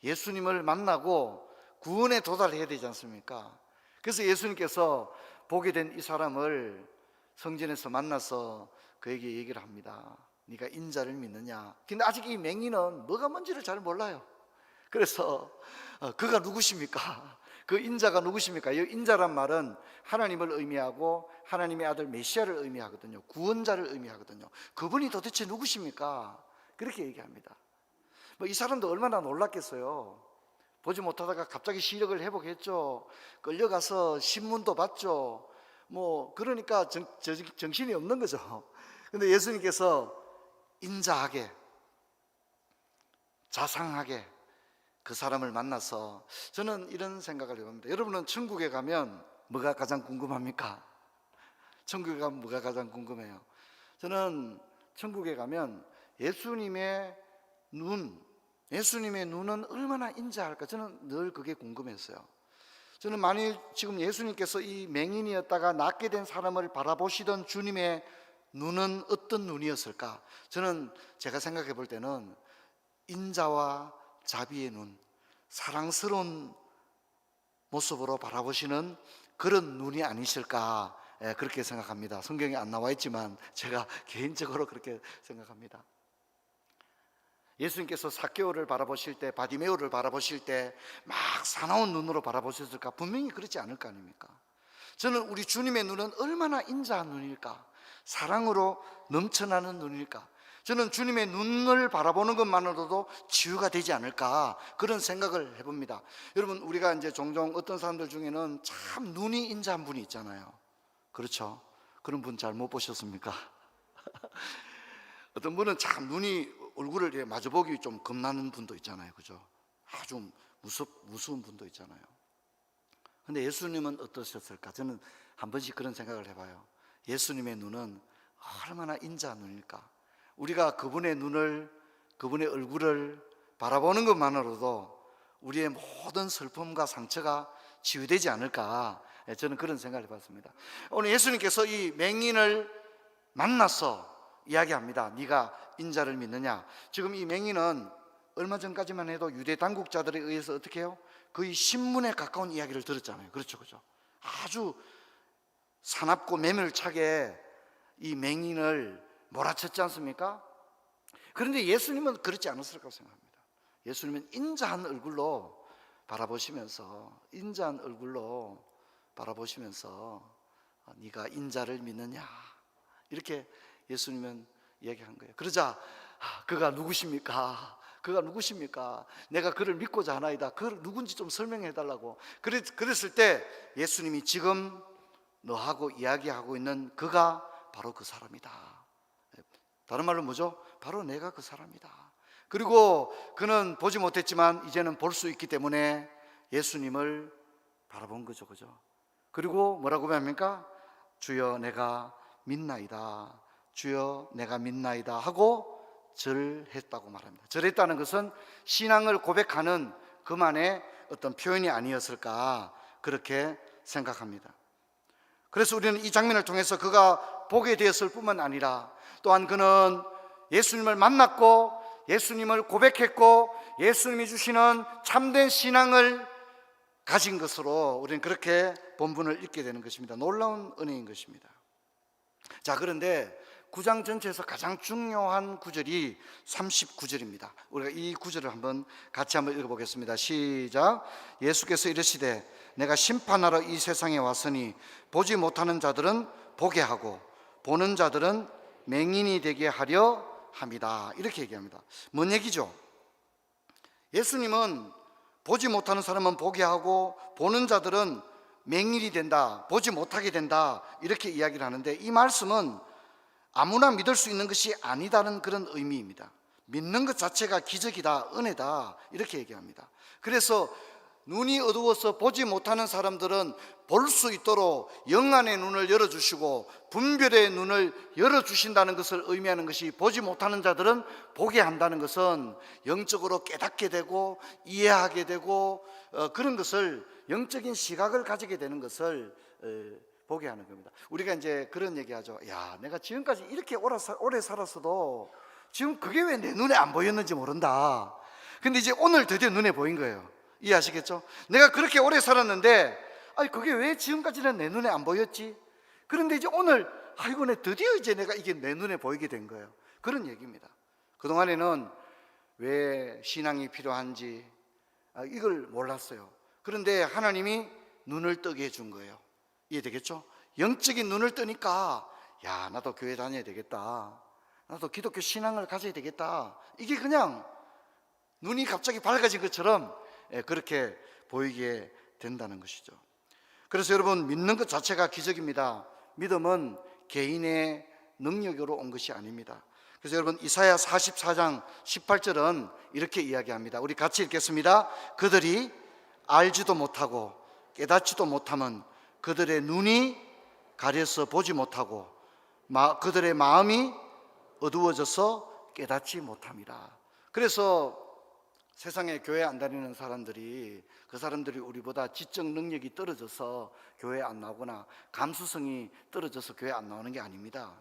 예수님을 만나고 구원에 도달해야 되지 않습니까? 그래서 예수님께서 보게 된 이 사람을 성전에서 만나서 그에게 얘기를 합니다. 네가 인자를 믿느냐. 근데 아직 이 맹인은 뭐가 뭔지를 잘 몰라요. 그래서 그가 누구십니까? 그 인자가 누구십니까? 이 인자란 말은 하나님을 의미하고 하나님의 아들 메시아를 의미하거든요. 구원자를 의미하거든요. 그분이 도대체 누구십니까? 그렇게 얘기합니다. 이 사람도 얼마나 놀랐겠어요. 보지 못하다가 갑자기 시력을 회복했죠. 끌려가서 신문도 봤죠. 그러니까 정신이 없는 거죠. 근데 예수님께서 인자하게, 자상하게 그 사람을 만나서, 저는 이런 생각을 해봅니다. 여러분은 천국에 가면 뭐가 가장 궁금합니까? 천국에 가면 뭐가 가장 궁금해요? 저는 천국에 가면 예수님의 눈은 얼마나 인자할까? 저는 늘 그게 궁금했어요. 저는 만일 지금 예수님께서 이 맹인이었다가 낫게 된 사람을 바라보시던 주님의 눈은 어떤 눈이었을까? 저는 제가 생각해 볼 때는 인자와 자비의 눈, 사랑스러운 모습으로 바라보시는 그런 눈이 아니실까, 그렇게 생각합니다. 성경에 안 나와 있지만 제가 개인적으로 그렇게 생각합니다. 예수님께서 삭개오를 바라보실 때, 바디메오를 바라보실 때 막 사나운 눈으로 바라보셨을까? 분명히 그렇지 않을 거 아닙니까? 저는 우리 주님의 눈은 얼마나 인자한 눈일까? 사랑으로 넘쳐나는 눈일까? 저는 주님의 눈을 바라보는 것만으로도 치유가 되지 않을까, 그런 생각을 해봅니다. 여러분, 우리가 이제 종종 어떤 사람들 중에는 참 눈이 인자한 분이 있잖아요. 그렇죠? 그런 분 잘 못 보셨습니까? 어떤 분은 참 눈이, 얼굴을 마주보기 좀 겁나는 분도 있잖아요. 그죠? 아주 무서운 분도 있잖아요. 근데 예수님은 어떠셨을까? 저는 한 번씩 그런 생각을 해봐요. 예수님의 눈은 얼마나 인자한 눈일까? 우리가 그분의 눈을, 그분의 얼굴을 바라보는 것만으로도 우리의 모든 슬픔과 상처가 치유되지 않을까, 저는 그런 생각을 해봤습니다. 오늘 예수님께서 이 맹인을 만나서 이야기합니다. 네가 인자를 믿느냐? 지금 이 맹인은 얼마 전까지만 해도 유대 당국자들에 의해서 어떻게 해요? 거의 신문에 가까운 이야기를 들었잖아요. 그렇죠, 그렇죠? 아주 사납고 매몰차게 이 맹인을 몰아쳤지 않습니까? 그런데 예수님은 그렇지 않았을 거라고 생각합니다. 예수님은 인자한 얼굴로 바라보시면서, 인자한 얼굴로 바라보시면서 네가 인자를 믿느냐, 이렇게 예수님은 이야기한 거예요. 그러자 그가 누구십니까? 그가 누구십니까? 내가 그를 믿고자 하나이다. 그 누군지 좀 설명해 달라고. 그랬을 때 예수님이 지금 너하고 이야기하고 있는 그가 바로 그 사람이다. 다른 말로 뭐죠? 바로 내가 그 사람이다. 그리고 그는 보지 못했지만 이제는 볼 수 있기 때문에 예수님을 바라본 거죠, 그죠? 그리고 뭐라고 합니까? 주여 내가 믿나이다. 주여 내가 믿나이다 하고 절했다고 말합니다. 절했다는 것은 신앙을 고백하는 그만의 어떤 표현이 아니었을까, 그렇게 생각합니다. 그래서 우리는 이 장면을 통해서 그가 보게 되었을 뿐만 아니라 또한 그는 예수님을 만났고 예수님을 고백했고 예수님이 주시는 참된 신앙을 가진 것으로 우리는 그렇게 본문을 읽게 되는 것입니다. 놀라운 은혜인 것입니다. 자, 그런데 9장 전체에서 가장 중요한 구절이 39절입니다. 우리가 이 구절을 같이 한번 읽어보겠습니다. 시작. 예수께서 이르시되 내가 심판하러 이 세상에 왔으니 보지 못하는 자들은 보게 하고 보는 자들은 맹인이 되게 하려 함이다. 이렇게 얘기합니다. 뭔 얘기죠? 예수님은 보지 못하는 사람은 보게 하고 보는 자들은 맹인이 된다, 보지 못하게 된다, 이렇게 이야기를 하는데, 이 말씀은 아무나 믿을 수 있는 것이 아니다는 그런 의미입니다. 믿는 것 자체가 기적이다, 은혜다, 이렇게 얘기합니다. 그래서 눈이 어두워서 보지 못하는 사람들은 볼 수 있도록 영안의 눈을 열어주시고 분별의 눈을 열어주신다는 것을 의미하는 것이, 보지 못하는 자들은 보게 한다는 것은 영적으로 깨닫게 되고 이해하게 되고 그런 것을, 영적인 시각을 가지게 되는 것을 보게 하는 겁니다. 우리가 이제 그런 얘기하죠. 야, 내가 지금까지 이렇게 오래 살았어도 지금 그게 왜 내 눈에 안 보였는지 모른다. 근데 이제 오늘 드디어 눈에 보인 거예요. 이해하시겠죠? 내가 그렇게 오래 살았는데 그게 왜 지금까지는 내 눈에 안 보였지? 그런데 이제 오늘, 내 드디어 이제 내가 이게 내 눈에 보이게 된 거예요. 그런 얘기입니다. 그동안에는 왜 신앙이 필요한지 이걸 몰랐어요. 그런데 하나님이 눈을 뜨게 해준 거예요. 이해되겠죠? 영적인 눈을 뜨니까 야, 나도 교회 다녀야 되겠다, 나도 기독교 신앙을 가져야 되겠다, 이게 그냥 눈이 갑자기 밝아진 것처럼 그렇게 보이게 된다는 것이죠. 그래서 여러분, 믿는 것 자체가 기적입니다. 믿음은 개인의 능력으로 온 것이 아닙니다. 그래서 여러분, 이사야 44장 18절은 이렇게 이야기합니다. 우리 같이 읽겠습니다. 그들이 알지도 못하고 깨닫지도 못하면 그들의 눈이 가려서 보지 못하고 그들의 마음이 어두워져서 깨닫지 못함이라. 그래서 세상에 교회 안 다니는 사람들이, 그 사람들이 우리보다 지적 능력이 떨어져서 교회 안 나오거나 감수성이 떨어져서 교회 안 나오는 게 아닙니다.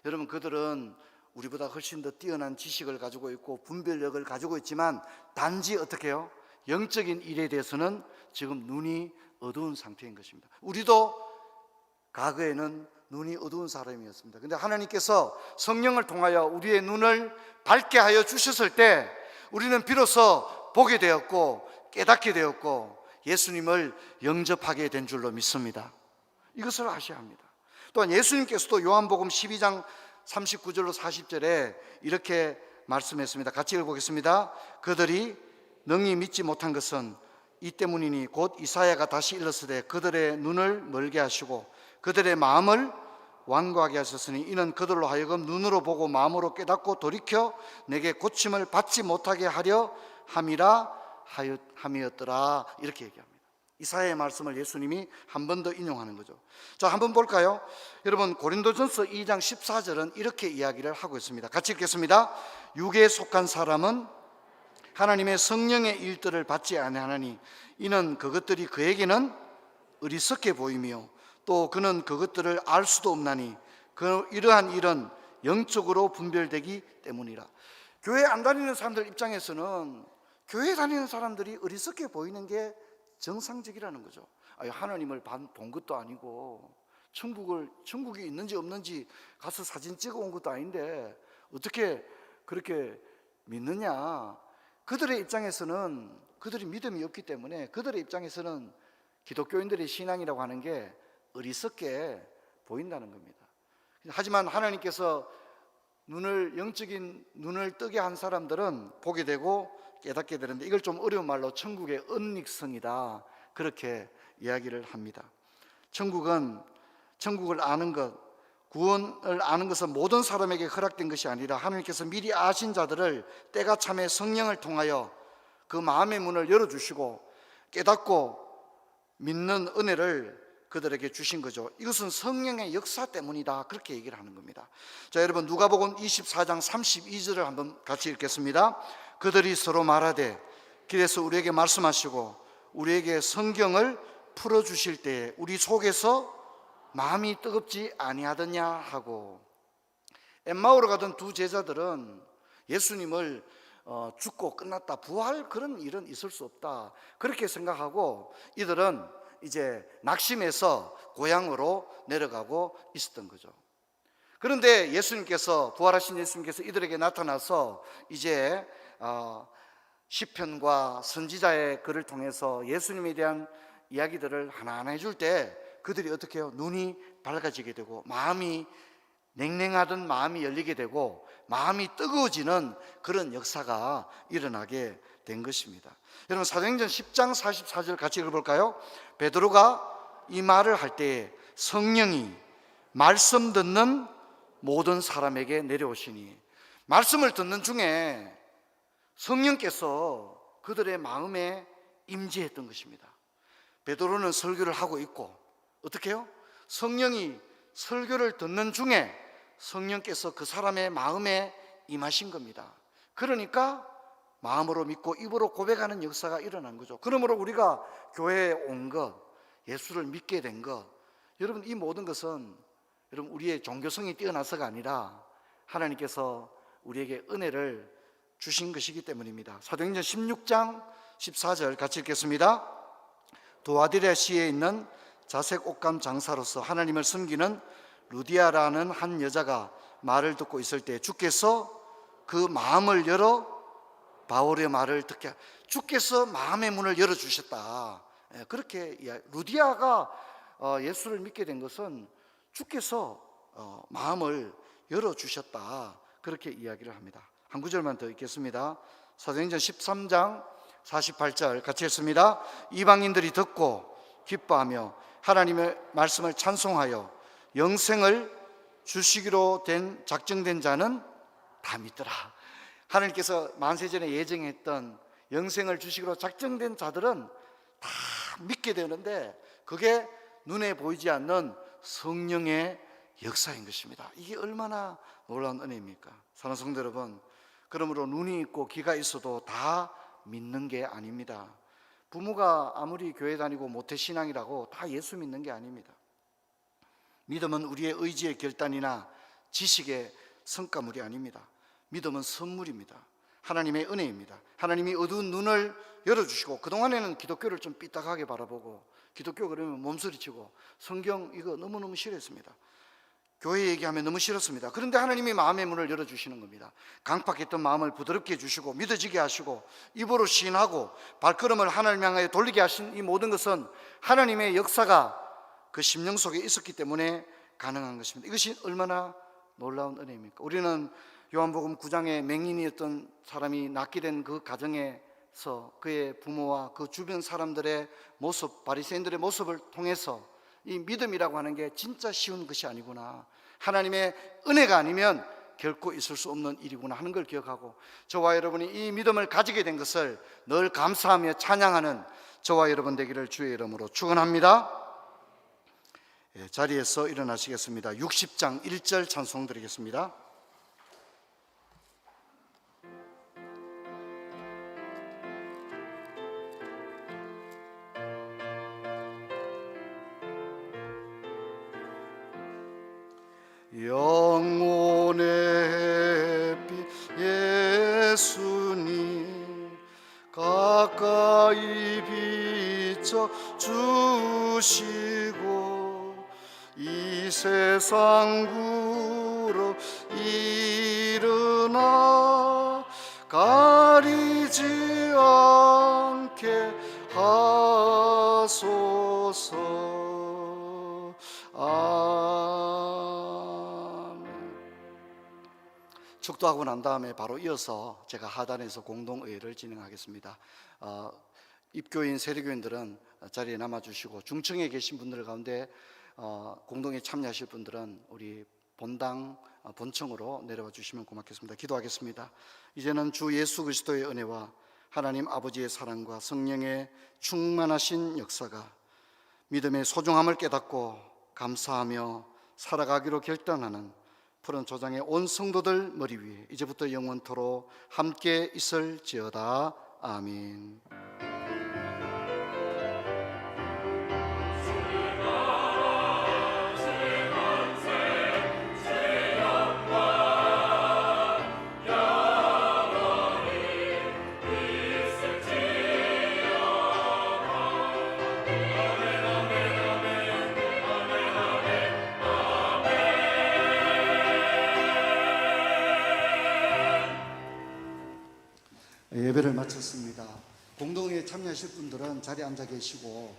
여러분, 그들은 우리보다 훨씬 더 뛰어난 지식을 가지고 있고 분별력을 가지고 있지만 단지 어떻게 해요? 영적인 일에 대해서는 지금 눈이 어두운 상태인 것입니다. 우리도 과거에는 눈이 어두운 사람이었습니다. 그런데 하나님께서 성령을 통하여 우리의 눈을 밝게 하여 주셨을 때 우리는 비로소 보게 되었고 깨닫게 되었고 예수님을 영접하게 된 줄로 믿습니다. 이것을 아셔야 합니다. 또한 예수님께서도 요한복음 12장 39절로 40절에 이렇게 말씀했습니다. 같이 읽어보겠습니다. 그들이 능히 믿지 못한 것은 이 때문이니 곧 이사야가 다시 일렀으되 그들의 눈을 멀게 하시고 그들의 마음을 완고하게 하셨으니 이는 그들로 하여금 눈으로 보고 마음으로 깨닫고 돌이켜 내게 고침을 받지 못하게 하려 함이었더라. 이렇게 얘기합니다. 이사야의 말씀을 예수님이 한 번 더 인용하는 거죠. 자, 한번 볼까요? 여러분, 고린도전서 2장 14절은 이렇게 이야기를 하고 있습니다. 같이 읽겠습니다. 육에 속한 사람은 하나님의 성령의 일들을 받지 아니하나니 이는 그것들이 그에게는 어리석게 보이며 또 그는 그것들을 알 수도 없나니 이러한 일은 영적으로 분별되기 때문이라. 교회 안 다니는 사람들 입장에서는 교회 다니는 사람들이 어리석게 보이는 게 정상적이라는 거죠. 하나님을 본 것도 아니고 천국이 있는지 없는지 가서 사진 찍어 온 것도 아닌데 어떻게 그렇게 믿느냐. 그들의 입장에서는, 그들이 믿음이 없기 때문에 그들의 입장에서는 기독교인들의 신앙이라고 하는 게 어리석게 보인다는 겁니다. 하지만 하나님께서 영적인 눈을 뜨게 한 사람들은 보게 되고 깨닫게 되는데 이걸 좀 어려운 말로 천국의 은닉성이다, 그렇게 이야기를 합니다. 천국을 아는 것, 구원을 아는 것은 모든 사람에게 허락된 것이 아니라 하나님께서 미리 아신 자들을 때가 참에 성령을 통하여 그 마음의 문을 열어주시고 깨닫고 믿는 은혜를 그들에게 주신 거죠. 이것은 성령의 역사 때문이다, 그렇게 얘기를 하는 겁니다. 자, 여러분, 누가복음 24장 32절을 한번 같이 읽겠습니다. 그들이 서로 말하되 길에서 우리에게 말씀하시고 우리에게 성경을 풀어주실 때에 우리 속에서 마음이 뜨겁지 아니하더냐 하고. 엠마오로 가던 두 제자들은 예수님을 죽고 끝났다, 부활 그런 일은 있을 수 없다, 그렇게 생각하고 이들은 이제 낙심해서 고향으로 내려가고 있었던 거죠. 그런데 부활하신 예수님께서 이들에게 나타나서 이제 시편과 선지자의 글을 통해서 예수님에 대한 이야기들을 하나하나 해줄 때 그들이 어떻게 해요? 눈이 밝아지게 되고 마음이 냉랭하던 마음이 열리게 되고 마음이 뜨거워지는 그런 역사가 일어나게 된 것입니다. 여러분, 사도행전 10장 44절 같이 읽어볼까요? 베드로가 이 말을 할 때에 성령이 말씀 듣는 모든 사람에게 내려오시니, 말씀을 듣는 중에 성령께서 그들의 마음에 임재했던 것입니다. 베드로는 설교를 하고 있고 어떻게 해요? 성령이 설교를 듣는 중에 성령께서 그 사람의 마음에 임하신 겁니다. 그러니까 마음으로 믿고 입으로 고백하는 역사가 일어난 거죠. 그러므로 우리가 교회에 온 것, 예수를 믿게 된 것, 여러분, 이 모든 것은 여러분 우리의 종교성이 뛰어나서가 아니라 하나님께서 우리에게 은혜를 주신 것이기 때문입니다. 사도행전 16장 14절 같이 읽겠습니다. 도아디라시에 있는 자색 옷감 장사로서 하나님을 섬기는 루디아라는 한 여자가 말을 듣고 있을 때 주께서 그 마음을 열어 바울의 말을 듣게, 주께서 마음의 문을 열어주셨다. 그렇게 루디아가 예수를 믿게 된 것은 주께서 마음을 열어주셨다, 그렇게 이야기를 합니다. 한 구절만 더 읽겠습니다. 사도행전 13장 48절 같이 읽습니다. 이방인들이 듣고 기뻐하며 하나님의 말씀을 찬송하여 영생을 주시기로 작정된 자는 다 믿더라. 하나님께서 만세전에 예정했던 영생을 주시기로 작정된 자들은 다 믿게 되는데, 그게 눈에 보이지 않는 성령의 역사인 것입니다. 이게 얼마나 놀라운 은혜입니까? 사랑하는 성도 여러분, 그러므로 눈이 있고 귀가 있어도 다 믿는 게 아닙니다. 부모가 아무리 교회 다니고 모태신앙이라고 다 예수 믿는 게 아닙니다. 믿음은 우리의 의지의 결단이나 지식의 성과물이 아닙니다. 믿음은 선물입니다. 하나님의 은혜입니다. 하나님이 어두운 눈을 열어주시고, 그동안에는 기독교를 좀 삐딱하게 바라보고, 기독교 그러면 몸서리치고 성경 이거 너무너무 싫어했습니다. 교회 얘기하면 너무 싫었습니다. 그런데 하나님이 마음의 문을 열어주시는 겁니다. 강팍했던 마음을 부드럽게 해주시고 믿어지게 하시고 입으로 시인하고 발걸음을 하나님 향하여 돌리게 하신 이 모든 것은 하나님의 역사가 그 심령 속에 있었기 때문에 가능한 것입니다. 이것이 얼마나 놀라운 은혜입니까? 우리는 요한복음 9장에 맹인이었던 사람이 낳게 된 그 가정에서 그의 부모와 그 주변 사람들의 모습, 바리새인들의 모습을 통해서 이 믿음이라고 하는 게 진짜 쉬운 것이 아니구나, 하나님의 은혜가 아니면 결코 있을 수 없는 일이구나 하는 걸 기억하고, 저와 여러분이 이 믿음을 가지게 된 것을 늘 감사하며 찬양하는 저와 여러분 되기를 주의 이름으로 축원합니다. 자리에서 일어나시겠습니다. 60장 1절 찬송 드리겠습니다. 영혼의 빛 예수님 가까이 비춰 주시고 이 세상 구로 일어나 가리지 않게 하소서. 축도하고 난 다음에 바로 이어서 제가 하단에서 공동의회를 진행하겠습니다. 입교인 세례교인들은 자리에 남아주시고, 중층에 계신 분들 가운데 공동회에 참여하실 분들은 우리 본당 본청으로 내려와 주시면 고맙겠습니다. 기도하겠습니다. 이제는 주 예수 그리스도의 은혜와 하나님 아버지의 사랑과 성령의 충만하신 역사가 믿음의 소중함을 깨닫고 감사하며 살아가기로 결단하는 푸른 초장의 온 성도들 머리 위에 이제부터 영원토록 함께 있을지어다. 아멘. 예배를 마쳤습니다. 공동회에 참여하실 분들은 자리에 앉아 계시고,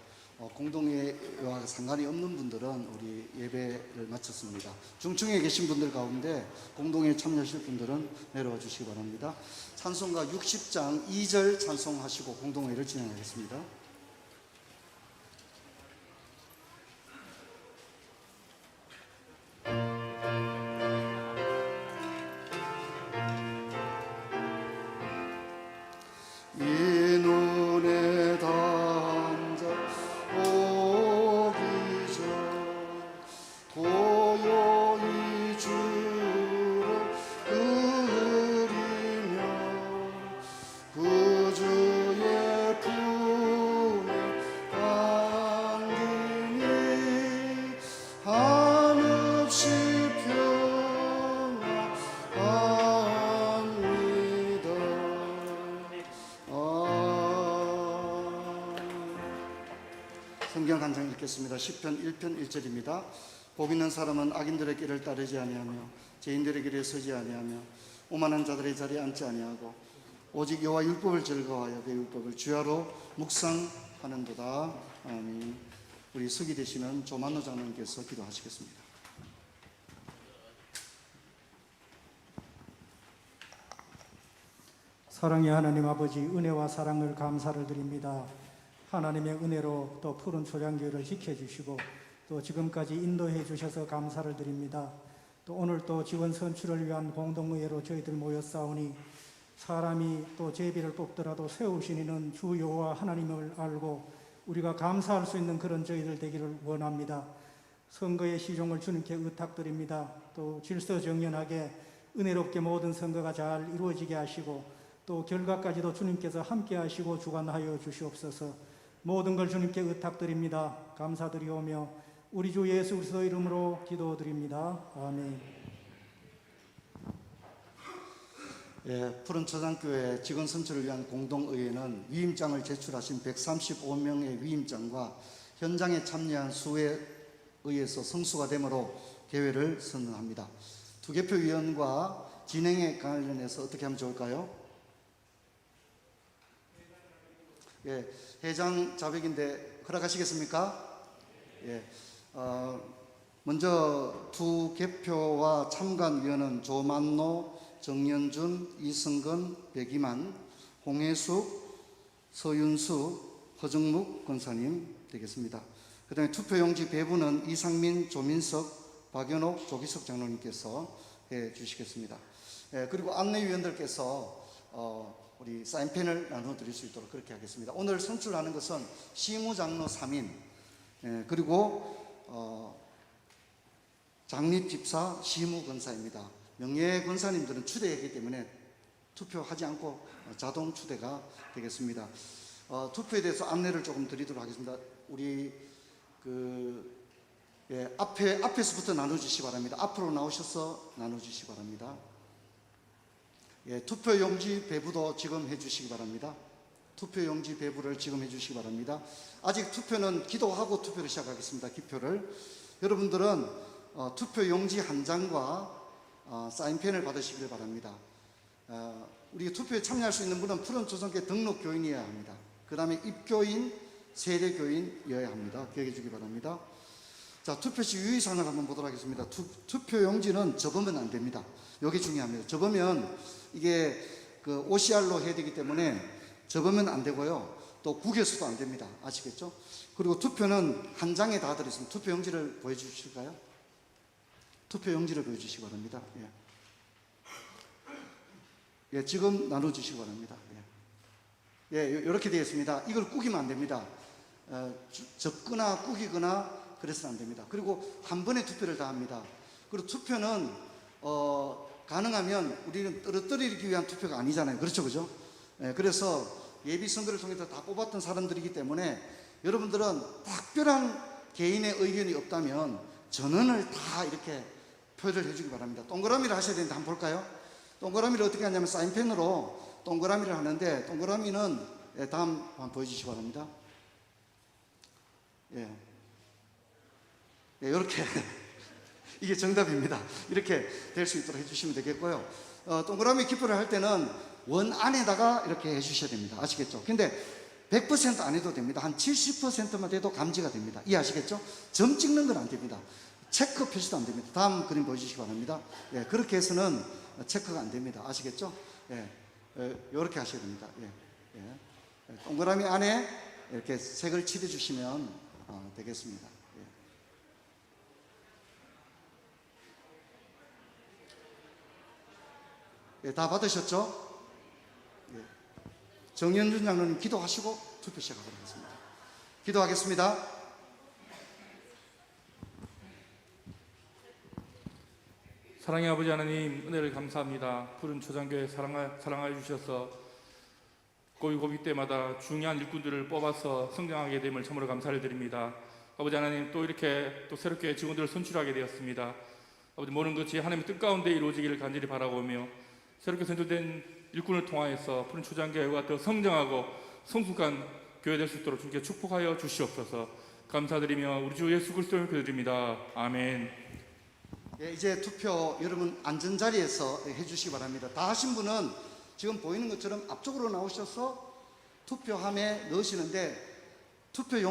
공동회와 상관이 없는 분들은 우리 예배를 마쳤습니다. 중층에 계신 분들 가운데 공동회에 참여하실 분들은 내려와 주시기 바랍니다. 찬송가 60장 2절 찬송하시고 공동회를 진행하겠습니다. 성경 한 장 읽겠습니다. 시편 1편 1절입니다. 복 있는 사람은 악인들의 길을 따르지 아니하며 죄인들의 길에 서지 아니하며 오만한 자들의 자리에 앉지 아니하고 오직 여호와 율법을 즐거워하여 그 율법을 주야로 묵상하는도다. 아멘. 우리 서기 되시는 조만노 장로님께서 기도하시겠습니다. 사랑의 하나님 아버지, 은혜와 사랑을 감사를 드립니다. 하나님의 은혜로 또 푸른 초장교회를 지켜주시고 또 지금까지 인도해 주셔서 감사를 드립니다. 또 오늘 또 직원 선출을 위한 공동의회로 저희들 모였사오니 사람이 또 제비를 뽑더라도 세우시는 주 여호와 하나님을 알고 우리가 감사할 수 있는 그런 저희들 되기를 원합니다. 선거의 시종을 주님께 의탁드립니다. 또 질서정연하게 은혜롭게 모든 선거가 잘 이루어지게 하시고 또 결과까지도 주님께서 함께 하시고 주관하여 주시옵소서. 모든 걸 주님께 의탁드립니다. 감사드리오며 우리 주 예수 그리스도 이름으로 기도드립니다. 아멘. 예, 푸른 초장교회 직원 선출을 위한 공동의회는 위임장을 제출하신 135명의 위임장과 현장에 참여한 수에 의해서 성수가 되므로 개회를 선언합니다. 투개표위원과 진행에 관련해서 어떻게 하면 좋을까요? 예, 회장 자백인데 허락하시겠습니까? 예, 먼저 투개표와 참관위원은 조만노, 정연준, 이승근, 백이만, 홍혜숙, 서윤수, 허정묵 권사님 되겠습니다. 그 다음에 투표용지 배부는 이상민, 조민석, 박연옥, 조기석 장로님께서 해 주시겠습니다. 그리고 안내위원들께서 우리 사인펜을 나눠드릴 수 있도록 그렇게 하겠습니다. 오늘 선출하는 것은 시무장로 3인, 그리고 장립집사 시무권사입니다. 명예 권사님들은 추대이기 때문에 투표하지 않고 자동 추대가 되겠습니다. 투표에 대해서 안내를 조금 드리도록 하겠습니다. 우리 앞에서부터 나눠주시기 바랍니다. 앞으로 나오셔서 나눠주시기 바랍니다. 예, 투표용지 배부도 지금 해주시기 바랍니다. 투표용지 배부를 지금 해주시기 바랍니다. 아직 투표는 기도하고 투표를 시작하겠습니다. 기표를. 여러분들은 투표용지 한 장과 사인펜을 받으시길 바랍니다. 우리 투표에 참여할 수 있는 분은 푸른 초장교회 등록 교인이어야 합니다. 그 다음에 입교인, 세례교인이어야 합니다. 기억해 주기 바랍니다. 자, 투표시 유의사항을 한번 보도록 하겠습니다. 투표용지는 접으면 안 됩니다. 이게 중요합니다. 접으면 이게 OCR로 해야 되기 때문에 접으면 안 되고요. 또 구겨서도 안 됩니다. 아시겠죠? 그리고 투표는 한 장에 다 들어있습니다. 투표용지를 보여주실까요? 투표용지를 보여주시기 바랍니다. 예, 지금 나눠주시기 바랍니다. 예, 이렇게 되어 있습니다. 이걸 꾸기면 안 됩니다. 접거나 꾸기거나 그래서는 안 됩니다. 그리고 한 번에 투표를 다 합니다. 그리고 투표는 가능하면 우리는 떨어뜨리기 위한 투표가 아니잖아요. 그렇죠, 그죠? 예, 그래서 예비 선거를 통해서 다 뽑았던 사람들이기 때문에 여러분들은 특별한 개인의 의견이 없다면 전원을 다 이렇게 표를 해주기 바랍니다. 동그라미를 하셔야 되는데 한번 볼까요? 동그라미를 어떻게 하냐면 사인펜으로 동그라미를 하는데 동그라미는 다음 한번 보여주시기 바랍니다. 예, 이렇게 이게 정답입니다. 이렇게 될 수 있도록 해주시면 되겠고요. 동그라미 기표를 할 때는 원 안에다가 이렇게 해주셔야 됩니다. 아시겠죠? 근데 100% 안 해도 됩니다. 한 70%만 돼도 감지가 됩니다. 이해하시겠죠? 점 찍는 건 안 됩니다. 체크 표시도 안 됩니다. 다음 그림 보여주시기 바랍니다. 예, 그렇게 해서는 체크가 안 됩니다. 아시겠죠? 예, 이렇게 하셔야 됩니다. 예, 동그라미 안에 이렇게 색을 칠해주시면 되겠습니다. 예, 다 받으셨죠? 예. 정연준 장로님 기도하시고 투표 시작하도록 하겠습니다. 기도하겠습니다. 사랑의 아버지 하나님, 은혜를 감사합니다. 푸른 초장교회 사랑하여 주셔서 고비 때마다 중요한 일꾼들을 뽑아서 성장하게 됨을 참으로 감사를 드립니다. 아버지 하나님, 또 이렇게 또 새롭게 직원들을 선출하게 되었습니다. 아버지, 모든 것이 하나님의 뜻 가운데 이루어지기를 간절히 바라보며 새롭게 선출된 일꾼을 통하여서 푸른 초장교회가 더 성장하고 성숙한 교회 될 수 있도록 주께 축복하여 주시옵소서. 감사드리며 우리 주 예수 그리스도의 이름으로 기도드립니다. 아멘. 예, 이제 투표 여러분 앉은 자리에서 해주시기 바랍니다. 다 하신 분은 지금 보이는 것처럼 앞쪽으로 나오셔서 투표함에 넣으시는데 투표 용지